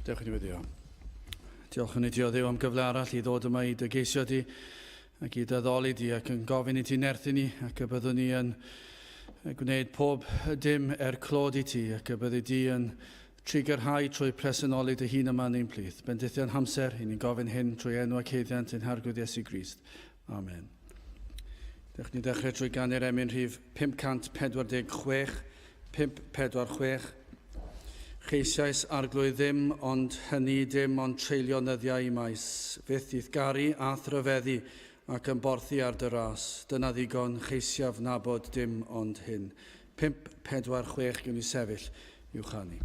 Diolch yn fawr. Diolch yn Dduw am gyfle arall i ddod yma i dy geisio di ac i dy addoli di ac yn gofyn i ti nerthu ni ac y byddwn ni yn gwneud pob dim clod i ti ac y byddu di yn trigyrhau trwy presynoli dy hun yma ni'n plith. Bendithion hamser i ni'n gofyn hyn trwy enw ac heiddiant yn Harglwydd Iesu Grist. Amen. Dych ni'n dechrau trwy ganu'r emyn rhif 546, 546. Cheisiais arglwydd ddim, ond hynny dim ond treulio nyddiau maes. Fydd ddiddgaru a thryfeddu ac yn borthu ar dy ras. Dyna ddigon cheisiaf nabod dim ond hyn. 546 gwn i sefyll i'w chanu.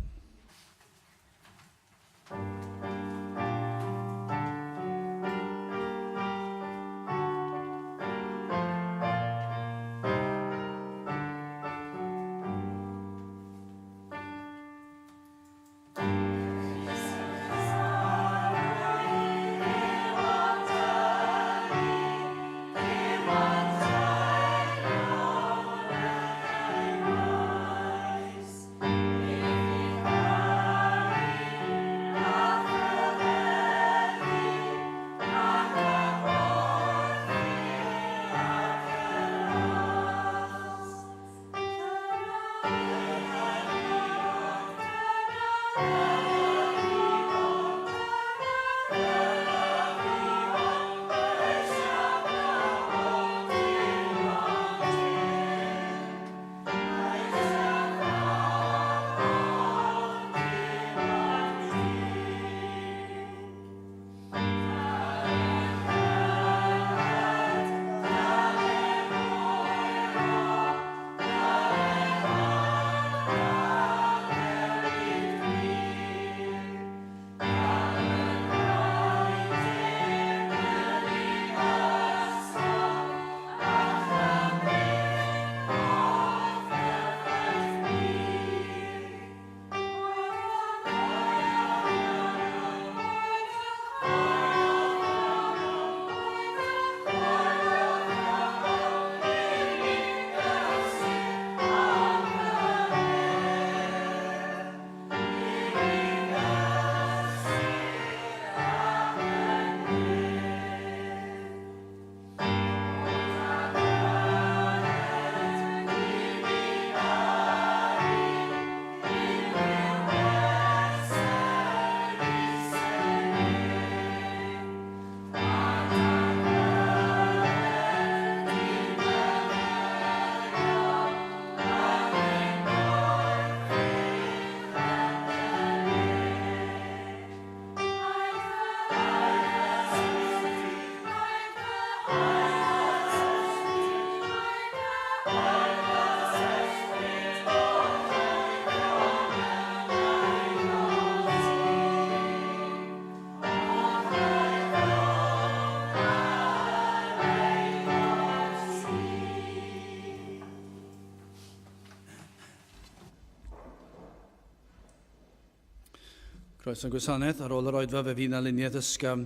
Croes yn gwasanaeth ar ôl yr oedfa fe fydd na luniau ysgam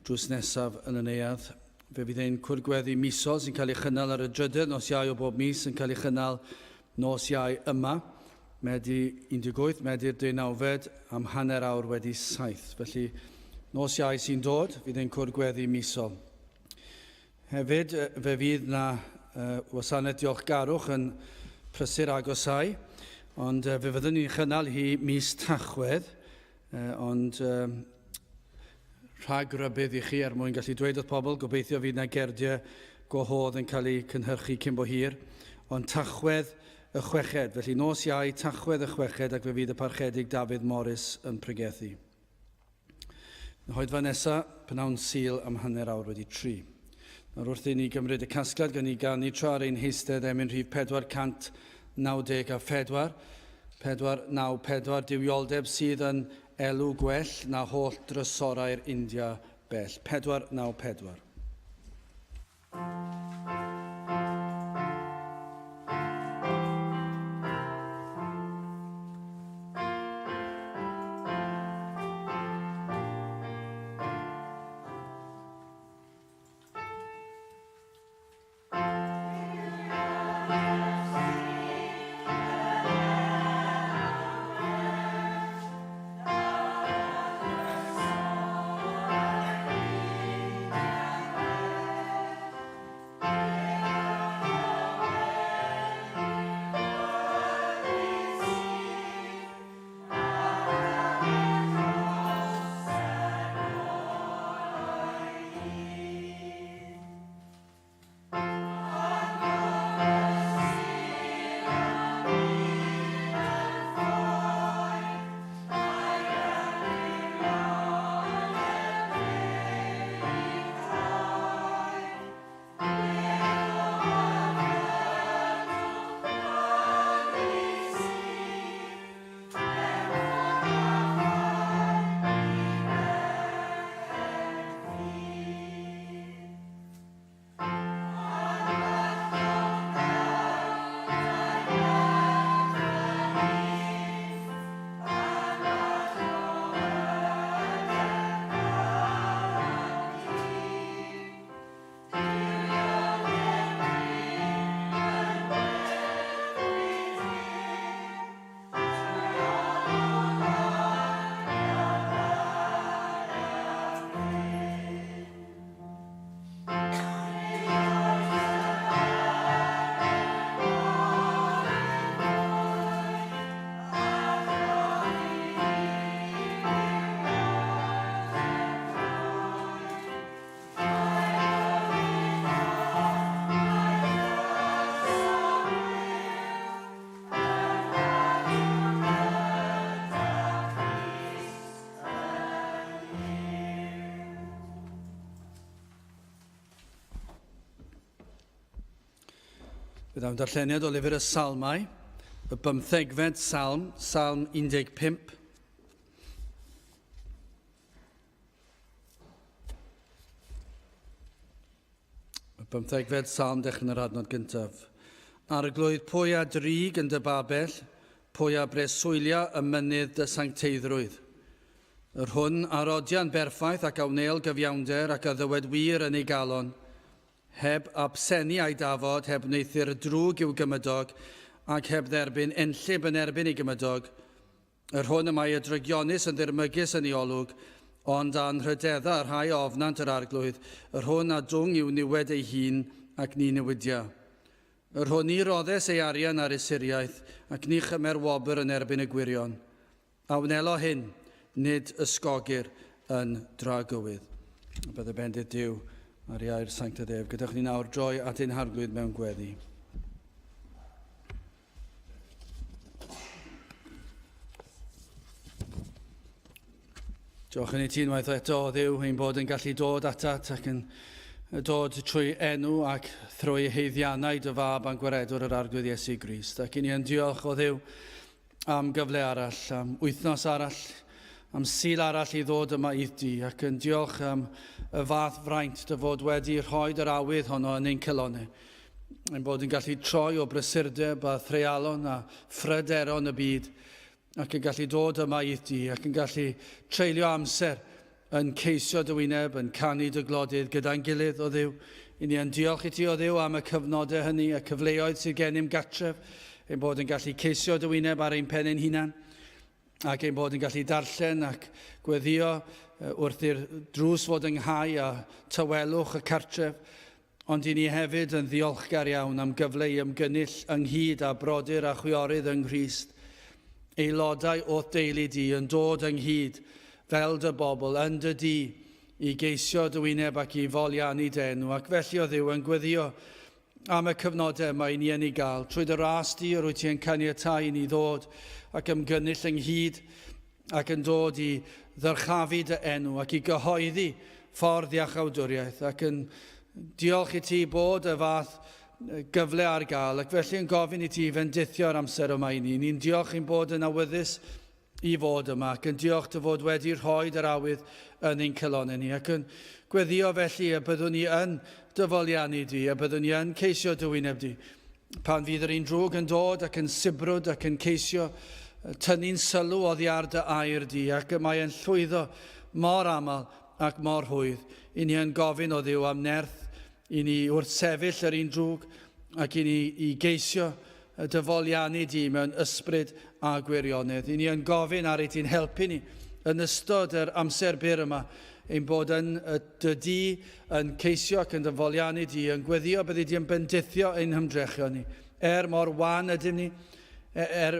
drws nesaf yn y neuadd. Fe fydd ein cwrgweddi misol sy'n cael ei chynnal ar y drydydd nos Iau o bob mis yn cael ei chynnal nos Iau yma. Medi 18, Medi'r 19 am hanner awr wedi 7. Felly nos Iau sy'n dod fydd ein cwrgweddi misol. Hefyd fe fydd na wasanaeth diolchgarwch yn prysur agosau, ond fe fyddwn ni'n chynnal hi mis Tachwedd. Ond rhag rybydd i chi mwyn gallu dweud wrth pobl, gobeithio fydd na gerdiau gwahodd yn cael ei cynhyrchu cyn bo hir, ond Tachwedd y Chweched, felly nos Iau Tachwedd y Chweched ac fe fydd y parchedig Dafydd Morris yn pregethu. Yn hoedfa nesaf, pnawn Sul am hanner awr wedi 3. Nawr wrth i ni gymryd y casgliad gan i ganu tro ar ein heistedd emyn rhif 494, 494, diwioldeb sydd yn elw gwell na holl drysorau'r India bell. 494. Byddai'n darlleniad o lyfr y Salmau, y 15fed Salm, Salm 15. Y 15fed Salm dechrau yn yr adnod gyntaf. Arglwydd pwy a drig yn dy babell, pwy a breswylia y mynydd dy sancteiddrwydd. Yr hwn arodian berffaith ac awneil gyfiawnder ac a ddywed wir yn ei galon, heb abseni a'i dafod, heb wneithio'r drwg i'w gymydog, ac heb dderbyn enllib yn erbyn ei gymydog. Yr hwn y mae y drygionus yn ddirmygus yn ei olwg, ond a'n rhydedda rhai ofnant yr arglwydd, yr hwn a dwng i'w niwed ei hun ac ni newidia. Yr hwn ni roddes ei arian ar Isiriaeth, ac ni chymer wobr yn erbyn y gwirion. Awnelo hyn, nid ysgogir yn dragywydd. Byddai bendith Duw ar iair sanctadef. Gyda'ch ni nawr droi at ein harglwydd mewn gweddi. Diolch yn ei ti unwaith eto o Dduw ein bod yn gallu dod atat ac yn dod trwy enw ac thrwy heiddiannau dy fab a'n gwaredwr yr arglwydd Iesu Grist. Ac i ni yn diolch o Dduw am gyfle arall, am wythnos arall, am sil arall i ddod yma idd di, ac yn diolch am y fath fraint dy fod wedi rhoi'r yr awydd honno yn ein celonau. Ein bod yn gallu troi o brysurdeb a threialon a phryderon y byd, ac yn gallu dod yma idd di, ac yn gallu treulio amser yn ceisio dy wyneb, yn canu dy glodydd gyda'n gilydd o Dduw. I ni yn diolch i ti o Dduw am y cyfnodau hynny, y cyfleoedd sydd gennym gartref, ein bod yn gallu ceisio dy wyneb ar ein pen ein hunan, ac ein bod yn gallu darllen ac gweddio wrth i'r drws fod yng nghau a tawelwch y cartref, ond i ni hefyd yn ddiolchgar iawn am gyfle i ymgynnull ynghyd a brodyr a chwiorydd yng Nghrist. Aelodau o'th deulu di yn dod ynghyd fel dy bobl yn dy di i geisio dy wyneb ac i foliannu denw, ac felly o Dduw yn gweddio am y cyfnodau mae ni yn ei gael. Trwy dy ras di, rwy ti yn caniatáu i ni ddod ac ymgynnull ynghyd ac yn dod i ddyrchafu dy enw ac i gyhoeddi ffordd iachawdwriaeth, ac yn diolch i ti bod y fath gyfle ar gael, ac felly yn gofyn i ti fendithio'r amser yma i ni. Ni'n diolch i'n bod yn awyddus i fod yma, ac yn diolch dy fod wedi rhoi'r yr awydd yn ein celonau ni, ac yn gweddio felly y byddwn ni yn dyfoliannu di, a byddwn ni yn ceisio dy wyneb di. Pan fydd yr un drwg yn dod ac yn sibrwd ac yn ceisio tynnu'n sylw oddi ar dy air di, ac mae yn llwyddo mor aml ac mor hwydd. I ni yn gofyn o Dduw am nerth, i ni wrth sefyll yr un drwg, ac i ni i geisio dyfoliannu di mewn ysbryd a gwirionedd. I ni yn gofyn ar ei ti'n helpu ni yn ystod yr amser byr yma, ein bod yn dy di yn ceisio ac yn dyfoliannu di, yn gweddio byddi di yn bendithio ein hymdrechion ni. Mor wan ydym ni,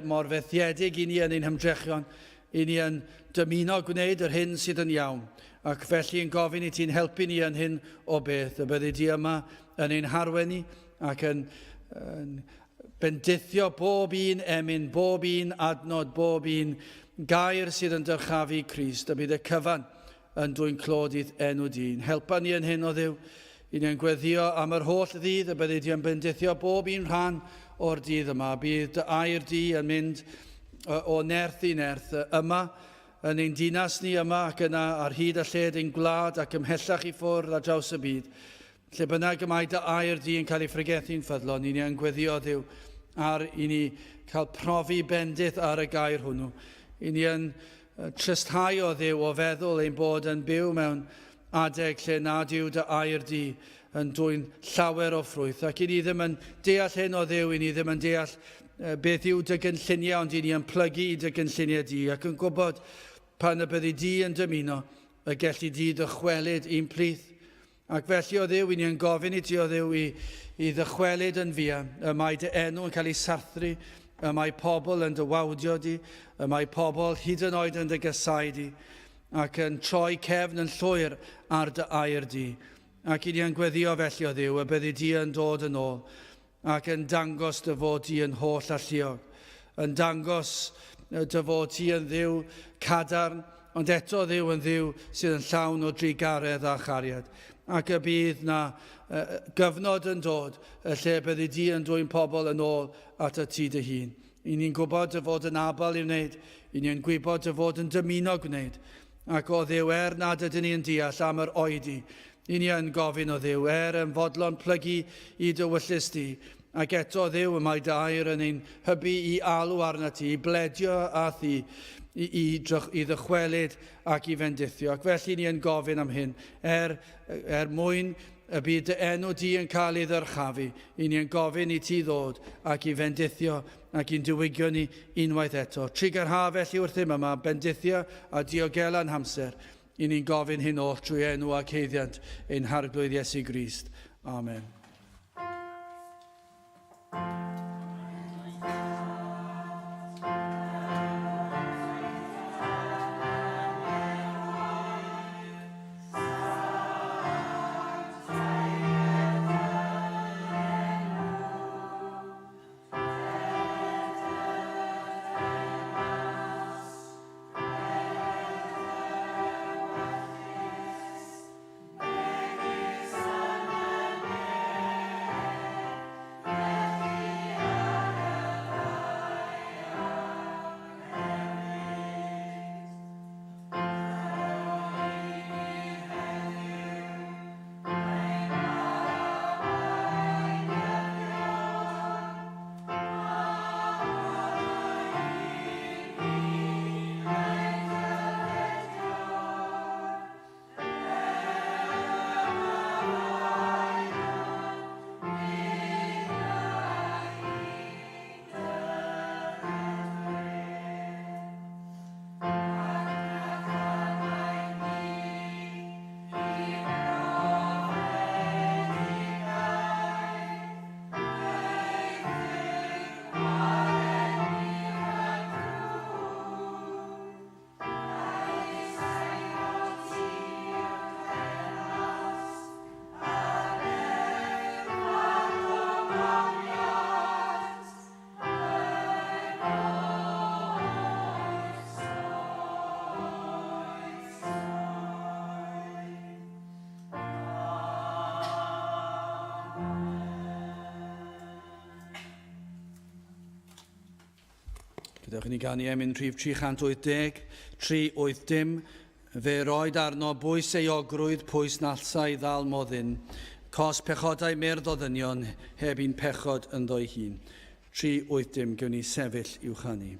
mor fethiedig i ni yn ein hymdrechion, i ni yn dymuno gwneud yr hyn sydd yn iawn, ac felly yn gofyn i ti'n helpu ni yn hyn o beth, y byddi di yma yn ein harwen ni, ac yn bendithio bob un emyn, bob un adnod, bob un gair sydd yn dyrchafu Crist, y bydd y cyfan yn dwy'n clodydd enw di'n. Helpa ni yn hyn o Dduw, i ni'n gweddio am yr holl ddydd, y byddi di yn bendithio bob un rhan o'r dydd yma. Bydd dy air di yn mynd o nerth i nerth yma, yn ein dinas ni yma, ac yna ar hyd a lled ein gwlad ac ymhellach i ffwrdd a draws y byd. Lle bynnag y mae dy air di yn cael ei ffrigethu'n ffyddlon, i ni yn gweddio Dduw, ar i ni cael profi bendith ar y gair hwnnw. I ni yn trysthau o Dduw o feddwl ein bod yn byw mewn adeg lle nad yw dy air di yn dwy'n llawer o ffrwyth. Ac i ni ddim yn deall hyn o Dduw, i ni ddim yn deall beth yw dy gynlluniau, ond i ni yn plygu dy gynlluniau di, ac yn gwybod pan y byddi di yn dymuno y gellu di ddychwelyd un plith. Ac felly o Dduw, i ni yn gofyn i ti o Dduw i ddychwelyd yn fuan, y mae dy enw yn cael ei sarthru, y mae pobl yn dy wawdio di, y mae pobl hyd yn oed yn dy gysau di, ac yn troi cefn yn llwyr ar dy air di. Ac i ni yn gweddio felly o Dduw, y byddi di yn dod yn ôl, ac yn dangos dy fod ti yn holl alluog, yn dangos dy fod ti yn Dduw cadarn, ond eto Dduw yn Dduw sydd yn llawn o drigaredd a chariad. Ac y bydd na gyfnod yn dod, lle byddu di yn dwy'n pobl yn ôl at y ti dy hun. I ni'n gwybod y fod yn abal i wneud, i ni'n gwybod y fod yn dymuno gwneud, ac o Dduw nad ydyn ni'n deall am yr oedi. I ni yn gofyn o Dduw yn fodlon plygu i dywyllus di, ac eto Dduw mae dair yn ein hybu i alw arna ti, i bledio a thi, i ddychwelyd ac i fendithio. Ac felly ni yn gofyn am hyn, mwyn y bydd dy enw di yn cael ei ddyrchafu, i ni yn gofyn i ti ddod ac i fendithio ac i'n diwygio ni unwaith eto. Trigar ha felly wrthym yma, bendithio a diogelan hamser, i ni'n gofyn hyn oll trwy enw ac heiddiant ein harglwydd Iesu Grist. Amen. Gadewch ni ganu mynd rhif 380, 380, fe roed arno bwys euogrwydd, pwys nalsau ddal moddyn, cos pechodau myrdd o ddynion, heb un pechod yn ddoi hun. 380, gewn ni sefyll i'w chanu.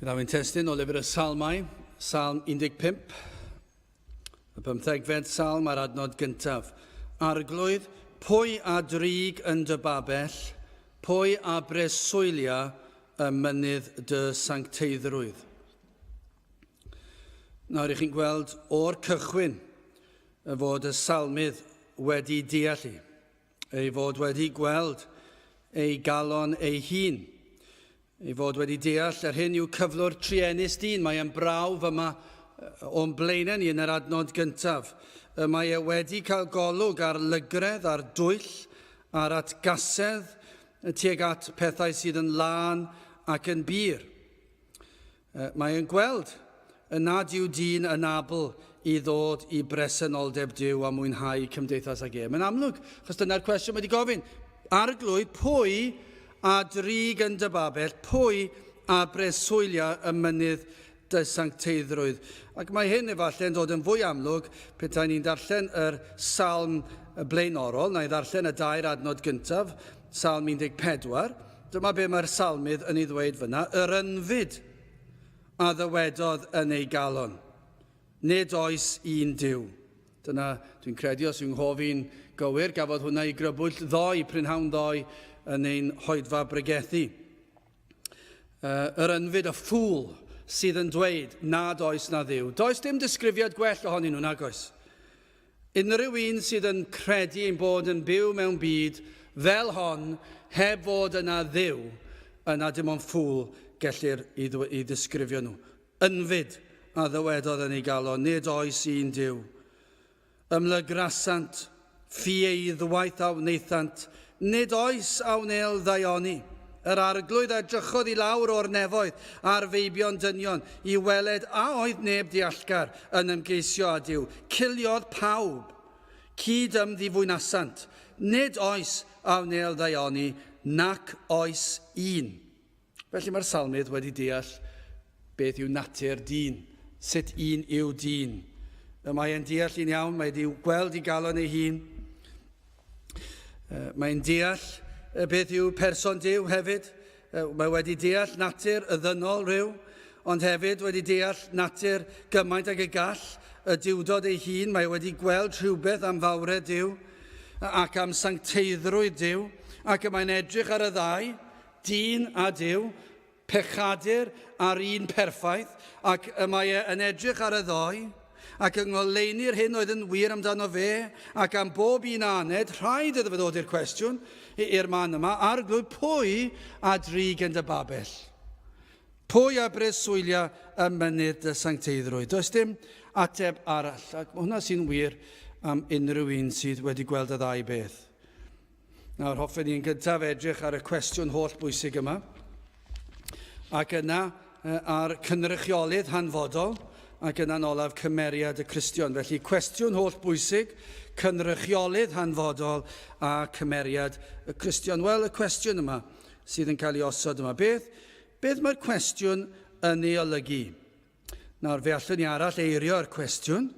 Gydawyn testyn o lyfr y Salmau, Salm 15, y 15fed Salm ar adnod gyntaf. Arglwydd, pwy a drig yn dy babell, pwy a breswylia y mynydd dy sancteiddrwydd. Nawr, i chi'n gweld o'r cychwyn y fod y salmydd wedi deallu, ei fod wedi gweld ei galon ei hun, ei fod wedi deall yr hyn yw cyflwr trienus dyn. Mae e'n brawf yma o'n blaenau ni yn yr adnod gyntaf. Mae e wedi cael golwg ar lygredd, ar dwyll, ar atgasedd, tuag at pethau sydd yn lân ac yn bir. Mae e'n gweld y nad yw dyn yn abl i ddod i bresenoldeb Duw a mwynhau cymdeithas ag e. Mae'n amlwg, achos dyna'r cwestiwn wedi gofyn. Arglwydd, pwy a drig yn dy babell, pwy a breswylia y mynydd dy sancteiddrwydd. Ac mae hyn efallai'n dod yn fwy amlwg petai ni'n darllen yr salm blaenorol, neu ddarllen y 2 adnod gyntaf, salm 14. Dyma be mae'r salmydd yn ei ddweud fyna, yr ynfyd a ddywedodd yn ei galon. Nid oes un Duw. Dyna, dwi'n credu, os yw'n nghofi'n gywir, gafodd hwnna i grybwyll ddoi, prynhawn ddoi, yn ein hoedfa bregethu. Yr ynfyd, y ffŵl sydd yn dweud nad oes na Dduw. Does dim disgrifiad gwell ohonyn nhw, nag oes. Unrhyw un sydd yn credu ein bod yn byw mewn byd fel hon, heb fod yna Dduw, yna dim ond ffŵl gellir i ddisgrifio nhw. Ynfyd a ddywedodd yn ei galon, nid oes un Duw. Ymlygrasant, ffieddwaith a wneithant, nid oes awnel ddaioni. Yr arglwydd edrychodd i lawr o'r nefoedd a'r feibion dynion i weled a oedd neb deallgar yn ymgeisio â Duw. Ciliodd pawb, cyd ymddifwynasant, nid oes awnel ddaioni, nac oes un. Felly mae'r salmydd wedi deall beth yw natur dyn, sut un yw dyn. Mae e'n deall un iawn, mae wedi gweld i galon ei hun. Mae'n deall beth yw person Duw hefyd. Mae wedi deall natur y ddynol rhyw, ond hefyd wedi deall natur gymaint ag y gall y diwdod ei hun. Mae wedi gweld rhywbeth am fawredd Duw ac am sancteiddrwydd Duw, ac mae'n edrych ar y ddau, dyn a Duw, pechadur ar un perffaith, ac mae e'n edrych ar y ddoi, ac yng ngoleuni'r hyn oedd yn wir amdano fe, ac am bob un aned, rhaid iddo fe ddod i'r cwestiwn i'r man yma, arglwydd pwy a drig yn dy babell? Pwy a breswylia y mynydd dy sancteiddrwydd? Does dim ateb arall, ac hwnna sy'n wir am unrhyw un sydd wedi gweld y ddau beth. Nawr, hoffwn ni'n gyntaf edrych ar y cwestiwn holl bwysig yma, ac yna ar cynrychiolydd hanfodol, ac yna'n olaf cymeriad y Cristion. Felly, cwestiwn holl bwysig, cynrychiolydd hanfodol a cymeriad y Cristion. Wel, y cwestiwn yma sydd yn cael ei osod yma. Beth mae'r cwestiwn yn ei olygu? Nawr, fe allwn ni arall eirio'r cwestiwn.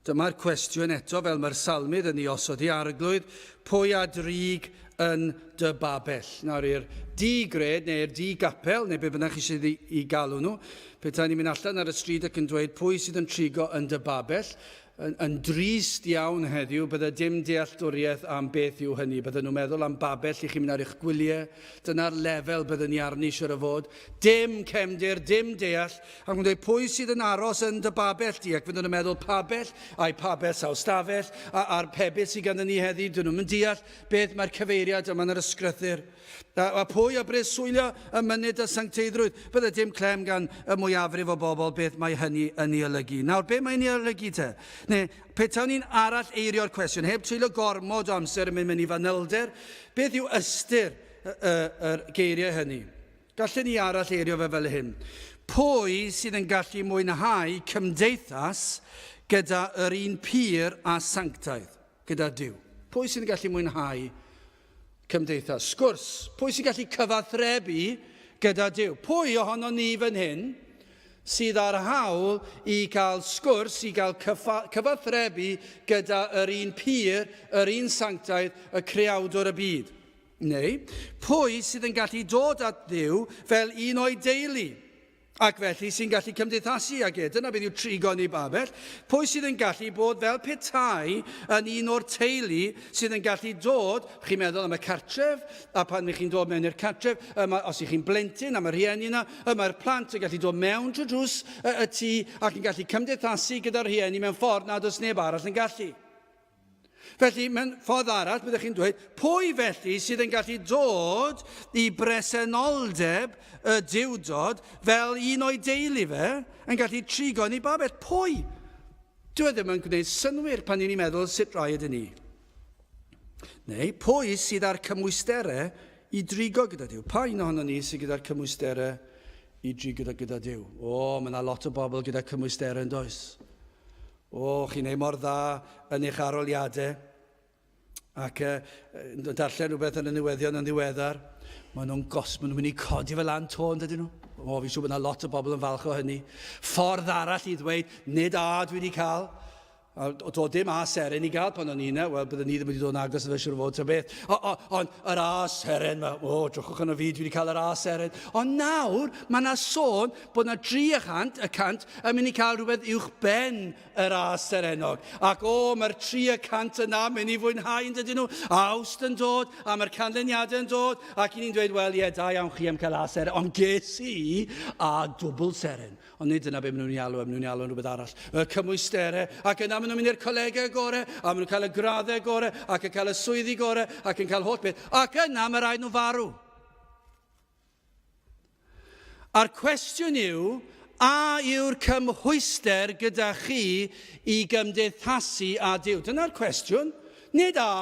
Dyma'r cwestiwn eto, fel mae'r salmydd yn ei osod i arglwydd, pwy a drig yn dy babell. Nawr, i'r di-gred neu'r di-gapel, neu be bynnag chi sydd i galw nhw, petai ni'n mynd allan ar y stryd ac yn dweud pwy sydd yn trigo yn dy babell, yn drist iawn heddiw, bydde dim dealltwriaeth am beth yw hynny. Bydde nhw'n meddwl am babell i chi'n mynd ar eich gwyliau. Dyna'r lefel bydde ni arni siwr o fod. Dim cefndir, dim deall. Ac yn dweud pwy sydd yn aros yn dy babell di. Ac bydde nhw'n meddwl pabell, a'i pabell sawl stafell, a'r pebyll sydd ganddyn ni heddi. Dyn nhw'n deall beth mae'r cyfeiriad yma'n yr ysgrythyr. A pwy a breswylia y mynydd y sancteiddrwydd? Bydde dim clem gan y mwyafrif o bobl beth mae hynny yn ei olygu. Nawr, be mae'n ei olygu te? Neu, petawn ni'n arall eirio'r cwestiwn, heb treulio gormod o amser yn mynd i fanylder, beth yw ystyr yr geiriau hynny? Gallen ni arall eirio fe fel hyn. Pwy sydd yn gallu mwynhau cymdeithas gyda yr un pur a sanctaidd, gyda Duw? Pwy sydd yn gallu mwynhau cymdeithas? Sgwrs. Pwy sy'n gallu cyfathrebu gyda Duw? Pwy ohono ni fan hyn sydd ar hawl i gael sgwrs, i gael cyfathrebu gyda yr un pur, yr un sanctaidd, y creawdwr y byd? Neu, pwy sydd yn gallu dod at Dduw fel un o'i deulu Ac felly sy'n gallu cymdeithasu ag dyna beth yw trigon i Babell. Pwy sydd yn gallu bod fel petai yn un o'r teulu sydd yn gallu dod, chi'n meddwl am y cartref, a pan chi'n dod mewn i'r cartref, os ych chi'n blentyn am y rhieni yna, mae'r plant yn gallu dod mewn trwy drws y tŷ ac yn gallu cymdeithasu gyda'r rhieni mewn ffordd nad oes neb arall yn gallu. Felly, mewn ffordd arall, byddwch chi'n dweud, pwy felly sydd yn gallu dod i bresenoldeb y diwdod fel un o'i deulu fe yn gallu trigon i Babell? Pwy? Dwi ddim yn gwneud synwyr pan ni'n meddwl sut rai ydyn ni. Neu, pwy sydd ar cymwysterau i drigo gyda Dyw? Pa un ohono ni sydd gyda'r cymwysterau i drigo gyda Dyw? Mae yna lot o bobl gyda cymwysterau yn does. Chi'n neud mor dda yn eich aroliadau ac yn darllen rhywbeth yn y newyddion yn ddiweddar. Maen nhw'n mynd i codi fel lan to, yn dydyn nhw? Fi'n siŵr bod yna lot o bobl yn falch o hynny. Ffordd arall i ddweud, nid dwi wedi cael. Doedd dim a seren i gael pan o'n i'n wel, byddwn ni ddim wedi dod yn agos yn fy siwr fod ta beth. Ond yr a seren, drwchwch yn o fi, dwi wedi cael yr a seren. Ond nawr, mae yna sôn bod yna 300 y cant yn mynd i cael rhywbeth uwch ben yr a serenog. Ac mae'r 300 yna mynd i fwynhau yn dydyn nhw. Awst yn dod, a mae'r canlyniadau yn dod. Ac i ni'n dweud, wel, da iawn chi am cael a seren. Ond ges i a dwbl seren. Ond nid yna beth maen nhw'n alw, maen nhw'n alw yn rhywbeth arall. Y cymwysterau, ac yna maen nhw'n mynd i'r colegau gorau, a maen nhw'n cael y graddau gorau, ac yn cael y swyddi gorau, ac yn cael holl beth. Ac yna mae rhaid nhw farw. A'r cwestiwn yw, a yw'r cymhwyster gyda chi i gymdeithasu a Dyw? Dyna'r cwestiwn. Nid a,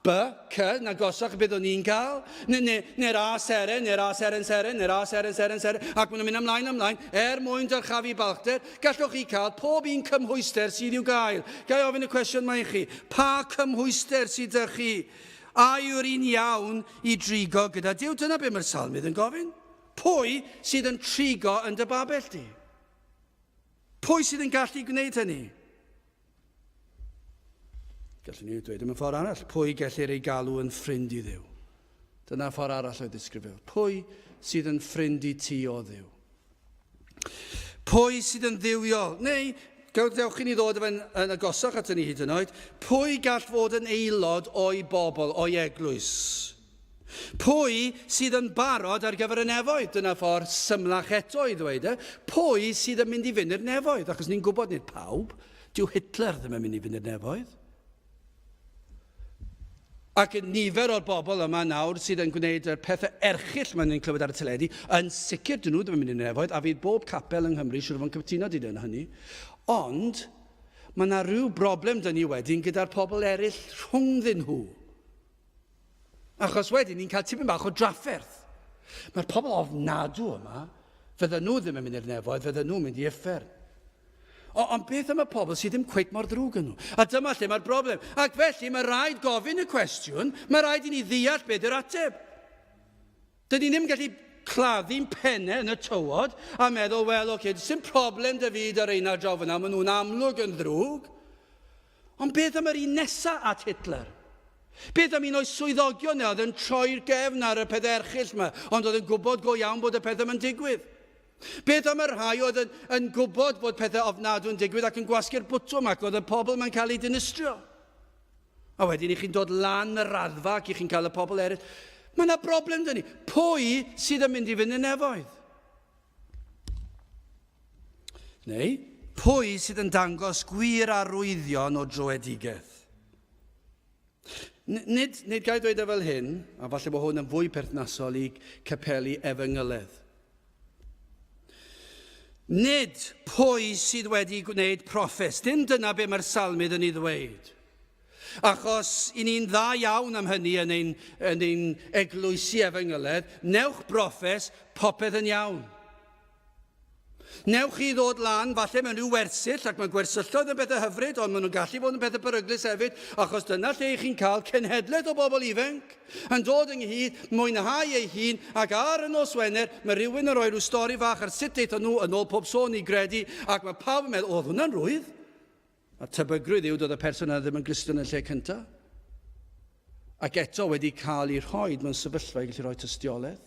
na gosach beth o'n i'n cael, neu'r a seren, neu'r a seren, neu'r a seren, ac maen nhw'n mynd ymlaen, mwyn dyrchafu balchder, gallwch chi cael pob un cymhwyster sydd i'w gael. Gai ofyn y cwestiwn mae chi, pa cymhwyster sydd â chi? A yw'r un iawn i drigo gyda Dyw? Dyna beth mae'r salmydd yn gofyn. Pwy sydd yn trigo yn dy Babell di? Pwy sydd yn gallu gwneud hynny? Gallwn ni dweud yn ffordd arall, pwy gellir ei galw yn ffrind i Dduw? Dyna ffordd arall o'i ddisgrifio. Pwy sydd yn ffrind i ti o Dduw? Pwy sydd yn dduwiol? Neu, gawdewch i ni ddod yn agosach at ni hyd yn oed, pwy gall fod yn aelod o'i bobl, o'i eglwys? Pwy sydd yn barod ar gyfer y nefoedd? Dyna ffordd symlach eto i ddweud. Pwy sydd yn mynd i fynd i'r nefoedd? Achos ni'n gwybod nid pawb, dyw Hitler ddim yn mynd i fynd i'r nefoedd. Ac nifer o'r bobl yma nawr sydd yn gwneud y pethau erchill maen nhw'n clywed ar y teledu, yn sicr dyn nhw ddim yn mynd i'r nefoedd, a fydd bob capel yng Nghymru siŵr fo'n cytuno dyn hynny. Ond, mae yna rhyw broblem dyn ni wedyn gyda'r pobl eraill rhwngddyn nhw. Achos wedyn ni'n cael tipyn bach o drafferth. Mae'r pobl ofnadw yma, fydden nhw ddim yn mynd i'r nefoedd, fydden nhw'n mynd i effern. Ond beth am y pobl sydd ddim cweit mor ddrwg yn nhw? A dyma lle mae'r broblem. Ac felly mae rhaid gofyn y cwestiwn, mae rhaid i ni ddeall beth yw'r ateb. Dyn ni ddim gallu claddu'n pennau yn y tywod a meddwl, wel, sy'n problem dy fyd ar ein adrodd yna, maen nhw'n amlwg yn ddrwg. Ond beth am yr un nesaf at Hitler? Beth am un o'i swyddogion oedd yn troi'r gefn ar y pethau erchill yma, ond oedd yn gwybod go iawn bod y pethau yn digwydd? Beth am y rhai oedd yn gwybod bod pethau ofnadw yn digwydd ac yn gwasgu'r bwtwm ac oedd y pobl mae'n cael ei dinistrio? A wedyn i chi'n dod lan y raddfa ac i chi'n cael y pobl eraill. Mae yna broblem dyn ni. Pwy sydd yn mynd i fynd y nefoedd? Neu, pwy sydd yn dangos gwir arwyddion o droedigaeth? Nid gael dweud fel hyn, a falle bod hwn yn fwy perthnasol i Capel y Rhath. Nid pwy sydd wedi gwneud proffes. Dim dyna be mae'r salmydd yn ei ddweud. Achos i ni'n dda iawn am hynny yn ein eglwysi Efengylaeth, newch broffes, popeth yn iawn. Newch chi ddod lan, falle mewn rhyw wersyll, ac mae gwersylloedd yn bethau hyfryd, ond maen nhw'n gallu bod yn bethau beryglus hefyd, achos dyna lle chi'n cael cenhedlaeth o bobl ifanc, yn dod ynghyd, mwynhau ei hun, ac ar y nos Wener, mae rhywun yn rhoi rhyw stori fach ar sut eithon nhw yn ôl pob sôn i gredu, ac mae pawb yn meddwl, oedd hwnna'n rwydd. A tebygrwydd yw doedd y person yna ddim yn Gristien yn lle cyntaf. Ac eto wedi cael ei rhoi mewn sefyllfa i gallu rhoi tystiolaeth.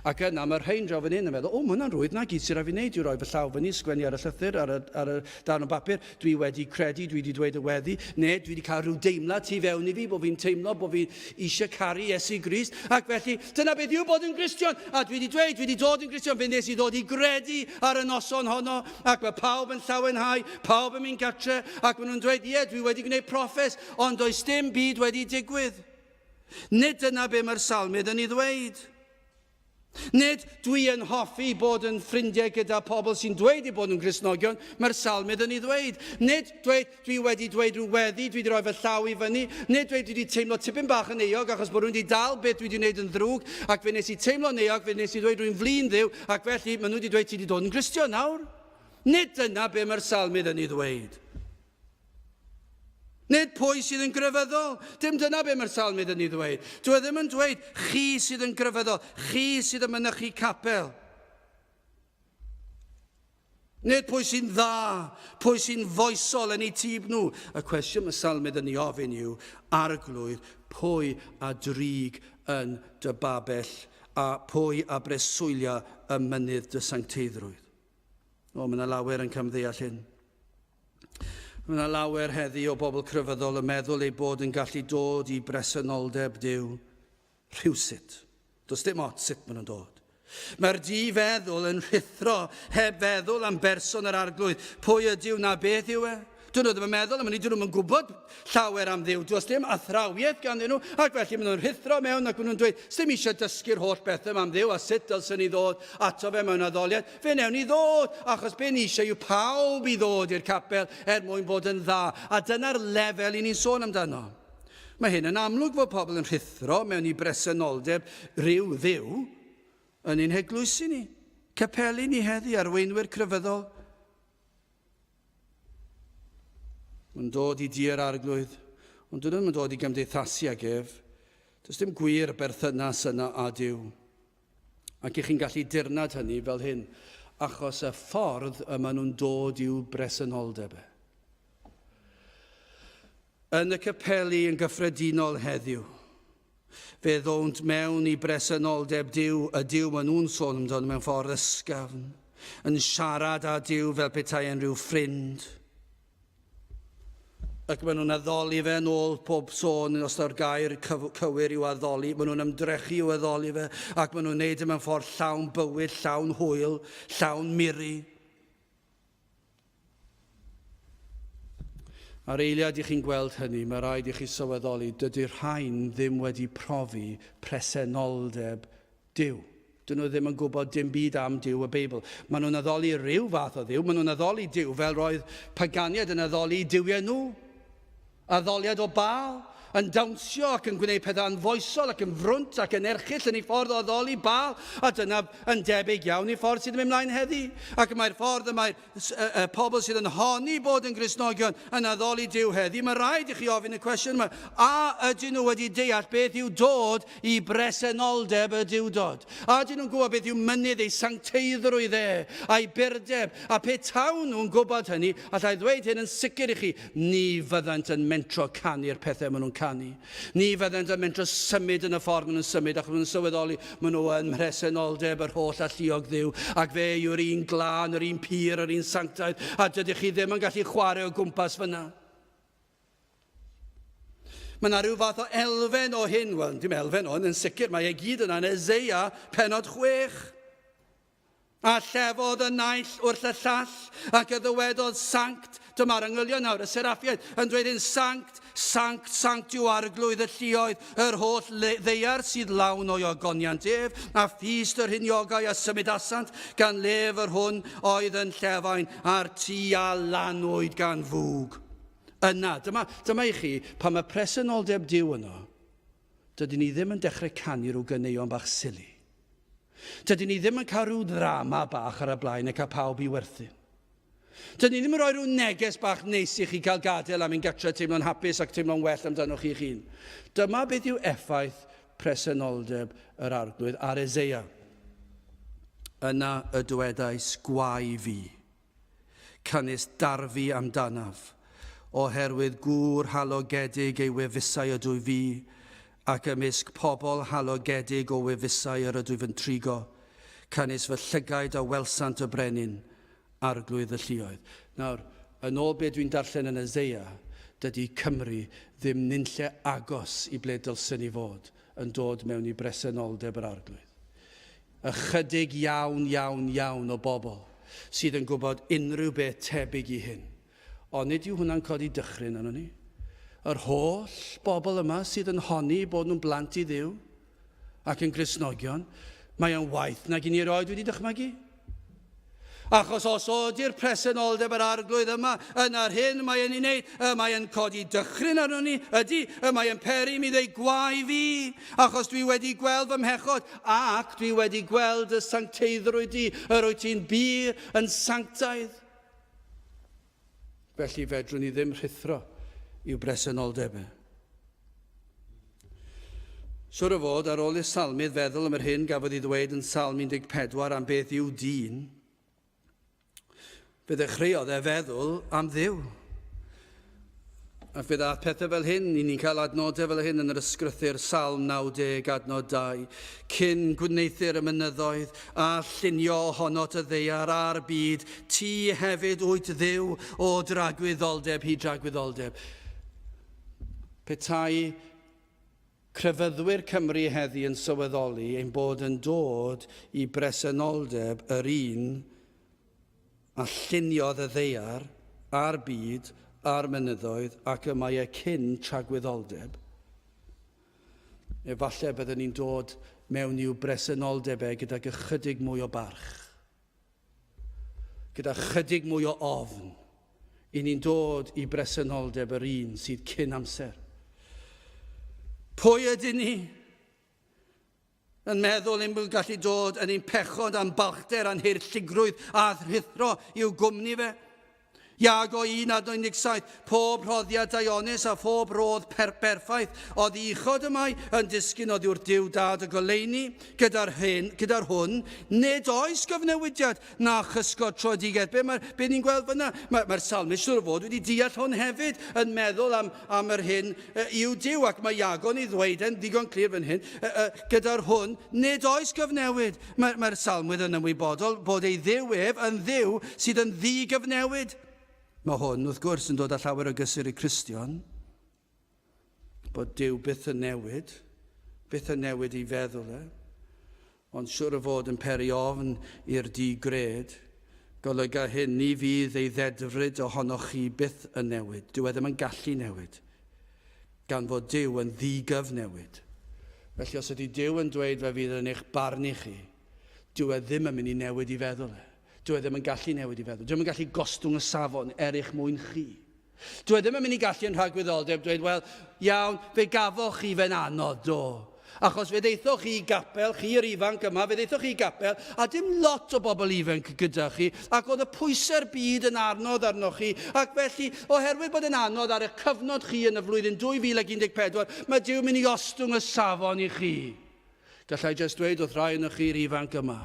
Ac yna mae'r rhain draw fan hyn yn meddwl, mae hwnna'n rwydd na gyd sy'n rhaid fi wneud, yw roi fy llaw fyny, sgwennu ar y llythyr, ar y darn o bapur, dwi wedi credu, dwi wedi dweud y weddi, neu dwi wedi cael rhyw deimlad tu fewn i fi, bod fi'n teimlo, bod fi eisiau caru Iesu Grist, ac felly, dyna beth yw bod yn Gristion, a dwi wedi dweud, dwi wedi dod yn Gristion, fe nes i ddod i gredu ar y noson honno, ac mae pawb yn llawenhau, pawb yn mynd gartre, ac maen nhw'n dweud, ie, dwi wedi gwneud proffes, ond does dim byd wedi digwydd. Nid dyna be mae'r salmyd yn ei ddweud. Nid dwi yn hoffi bod yn ffrindiau gyda pobl sy'n dweud i bod yn Gristnogion, mae'r salmyd yn ei ddweud. Nid dwi wedi dweud rhyw weddi, dwi wedi rhoi fy llaw i fyny, nid dwi wedi teimlo tipyn bach yn eog achos bod rhywun wedi dal beth dwi wedi wneud yn ddrwg, ac fe nes i teimlo'n eog, fe nes i dweud rwy'n flin ddiw, ac felly maen nhw wedi dweud ti wedi dod yn Gristion nawr. Nid dyna be mae'r salmyd yn ei ddweud. Nid pwy sydd yn grefyddol. Dim dyna be mae'r salmyd yn ei ddweud. Dwi ddim yn dweud chi sydd yn grefyddol, chi sydd yn mynychu capel. Nid pwy sy'n dda, pwy sy'n foesol yn ei tîb nhw. Y cwestiwn mae salmyd yn ei ofyn yw, arglwydd, pwy a drig yn dy babell, a pwy a breswylia y mynydd dy sancteiddrwydd. O, mae yna lawer yn cymddeall hyn. Mae yna lawer heddi o bobl crefyddol yn meddwl ei bod yn gallu dod i bresenoldeb Duw rhywsut. Does dim ot sut maen nhw'n dod. Mae'r di-feddwl yn rhithro heb feddwl am berson yr arglwydd. Pwy ydyw na beth yw e? Dyn nhw ddim yn meddwl, am hynny, dyn nhw'n gwybod llawer am Dduw. Does dim athrawiaeth ganddyn nhw, ac felly maen nhw'n rhithro mewn ac maen nhw'n dweud, dim eisiau dysgu'r holl bethau am Dduw, a sut dylsyn ni ddod ato fe mewn addoliad. Fe newn ni ddod, achos be ni eisiau yw pawb i ddod i'r capel mwyn bod yn dda. A dyna'r lefel i ni'n sôn amdano. Mae hyn yn amlwg fod pobl yn rhithro mewn i bresenoldeb ryw Dduw yn ein heglwysi ni. Capeli ni heddi, arweinwyr crefyddol. Mae'n dod i dir arglwydd, ond dyn nhw'n dod i gymdeithasu ag ef. Does dim gwir berthynas yna a Duw. Ac i chi'n gallu dirnad hynny fel hyn, achos y ffordd y maen nhw'n dod i'w bresenoldeb. Yn y capeli yn gyffredinol heddiw, fe ddownt mewn i bresenoldeb Duw, y Duw maen nhw'n sôn amdano mewn ffordd ysgafn, yn siarad â Duw fel petai yn rhyw ffrind. Ac maen nhw'n addoli fe yn ôl pob sôn os o'r gair cywir i'w addoli. Maen nhw'n ymdrechu i'w addoli fe, ac maen nhw'n neud mewn ffordd llawn bywyd, llawn hwyl, llawn miri. Ar eiliad i chi'n gweld hynny, mae rhaid i chi sylweddoli, dydy'r rhain ddim wedi profi presenoldeb Duw. Dyn nhw ddim yn gwybod dim byd am Duw y Beibl. Maen nhw'n addoli rhyw fath o Dduw. Maen nhw'n addoli Duw fel roedd paganiad yn addoli Duwiau nhw. Addoliad o Baal, yn dawnsio ac yn gwneud pethau'n foesol ac yn frwnt ac yn erchill yn ei ffordd o addoli Baal, a dyna yn debyg iawn i ffordd sydd yn mynd mlaen heddi. Ac mae'r ffordd y mae'r pobl sydd yn honni bod yn Gristnogion yn addoli Duw heddi. Mae rhaid i chi ofyn y cwestiwn yma, a ydyn nhw wedi deall beth yw dod i bresenoldeb y Duwdod? A ydyn nhw'n gwybod beth yw mynydd ei sancteiddrwydd a'i byrdeb? A pe tawn nhw'n gwybod hynny, allai ddweud hyn yn sicr i chi, ni fyddant yn mentro canu'r pethau maen nhw'n canu. Ni fyddant yn mentro symud yn y ffordd maen nhw'n symud, ac maen nhw'n sylweddoli maen nhw yn mhresenoldeb yr holl alluog Dduw, ac fe yw'r un glân, yr un pur, yr un sanctaidd, a dydych chi ddim yn gallu chwarae o gwmpas fyna. Mae yna rhyw fath o elfen o hyn, wel, dim elfen o'n, yn sicr, mae e gyd yna yn Eseia, pennod 6. A llefodd y naill wrth y llall, ac y ddywedodd sanct. Dyma'r angylion nawr, y seraffiaid, yn dweud yn sanct, sanct, sanct yw arglwydd y lluoedd, yr holl ddeiar sydd lawn o ogoniant ef, a ffist yr hiniogau a symudasant, gan lef yr hwn oedd yn llefain, a'r tu a lanwyd gan fwg. Yna, dyma i chi, pan mae presenoldeb Duw yno, dydyn ni ddim yn dechrau canu rhyw ganeuon bach sili. Dydyn ni ddim yn cael rhyw ddrama bach ar y blaen a cael pawb i werthu. Dydyn ni ddim yn rhoi rhyw neges bach neis i chi cael gadael am ein gartre teimlo'n hapus ac teimlo'n well amdano chi'ch hun. Dyma beth yw effaith presenoldeb yr arglwydd ar Eseia. Yna y dywedais gwai fi, cynnes darfu amdanaf, oherwydd gŵr halogedig ei wefusau ydw fi, ac ymysg pobl halogedig o wefusau yr ydw fy'n trigo, canis fy llygaid a welsant y brenin, arglwydd y lluoedd. Nawr, yn ôl beth dwi'n darllen yn Eseia, dydy Cymru ddim nunlle agos i ble dylsyn ni fod yn dod mewn i bresenoldeb yr arglwydd. Ychydig iawn o bobl sydd yn gwybod unrhyw beth tebyg i hyn. Ond nid yw hwnna'n codi dychryn arno ni. Yr holl bobl yma sydd yn honni bod nhw'n blant i Dduw ac yn Gristnogion, mae yn waith nag i ni erioed wedi dychmygu. Achos os oedi'r presenoldeb yr arglwydd yma, yna'r hyn mae yn ei wneud, mae yn codi dychryn arno ni, ydy, mae yn peri mi ddeu gwae fi, achos dwi wedi gweld fy mhechod, ac dwi wedi gweld y sancteiddrwydd di, yr wyt ti'n bir yn sanctaidd. Felly fedrwn ni ddim rhithro i'w bresenoldebau. Siwr o fod, ar ôl i'r salmydd feddwl am yr hyn gafodd ei ddweud yn Salm 14 am beth yw dyn, fe ddechreuodd feddwl am Dduw. A fe ddath pethau fel hyn, ni'n cael adnodau fel hyn yn yr ysgrythyr Salm 90 adnod 2. Cyn gwneithir y mynyddoedd a llunio ohonot y ddeiar a'r byd, ti hefyd wyt Dduw o dragwyddoldeb hyd dragwyddoldeb. Petai crefyddwyr Cymru heddi yn sylweddoli ein bod yn dod i bresenoldeb yr un a lluniodd y ddeiar a'r byd a'r mynyddoedd ac y mae cyn tragwyddoldeb. Efallai byddwn ni'n dod mewn i'w bresenoldebau gyda chydig mwy o barch, gyda chydig mwy o ofn, i ni'n dod i bresenoldeb yr un sydd cyn amser. Pwy ydyn ni? Yn meddwl ein bod gallu dod yn ein pechod am balchder a'n hirlligrwydd a rhithro i'w gwmni fe. Iago 1:17, pob rhoddiad Dionys a phob rodd berffaith, oedd uchod ymae yn disgyn oddi wrth Duw dad y goleuni, gyda'r hwn, nid oes gyfnewidiad na chysgod troedigaeth. Be ni'n gweld fyna? Mae'r salmist siŵr o fod wedi deall hwn hefyd yn meddwl am yr hyn i'w Duw, ac mae Iago'n ei ddweud yn ddigon clir fan hyn, gyda'r hwn, nid oes gyfnewid. Mae'r salmwydd yn ymwybodol bod ei ddiwedd yn Dduw sydd yn ddi-gyfnewid. Mae hwn, wrth gwrs, yn dod â llawer o gysur i Cristion, bod Duw byth yn newid i feddwl ond siŵr o fod yn peri ofn i'r di-gred, golyga hyn, ni fydd ei ddedfryd ohonoch chi byth yn newid. Dyw e ddim yn gallu newid, gan fod Duw yn ddi-gyfnewid. Felly os ydy Duw yn dweud fe fydd yn eich barnu chi, dyw e ddim yn mynd i newid i feddwl Dyw e ddim yn gallu newid i feddwl. Dyw e ddim yn gallu gostwng y safon eich mwyn chi. Dyw e ddim yn mynd i gallu yn rhagwyddoldeb dweud, wel, iawn, fe gafoch chi fe'n anodd do. Achos fe ddeithoch chi Gapel, chi yr ifanc yma, fe ddeithoch chi Gapel, a dim lot o bobl ifanc gyda chi, ac oedd y pwysau'r byd yn anodd arnoch chi, ac felly, oherwydd bod yn anodd ar y cyfnod chi yn y flwyddyn 2014, mae Duw mynd i ostwng y safon i chi. Gallai jyst dweud wrth rai ynoch chi'r ifanc yma.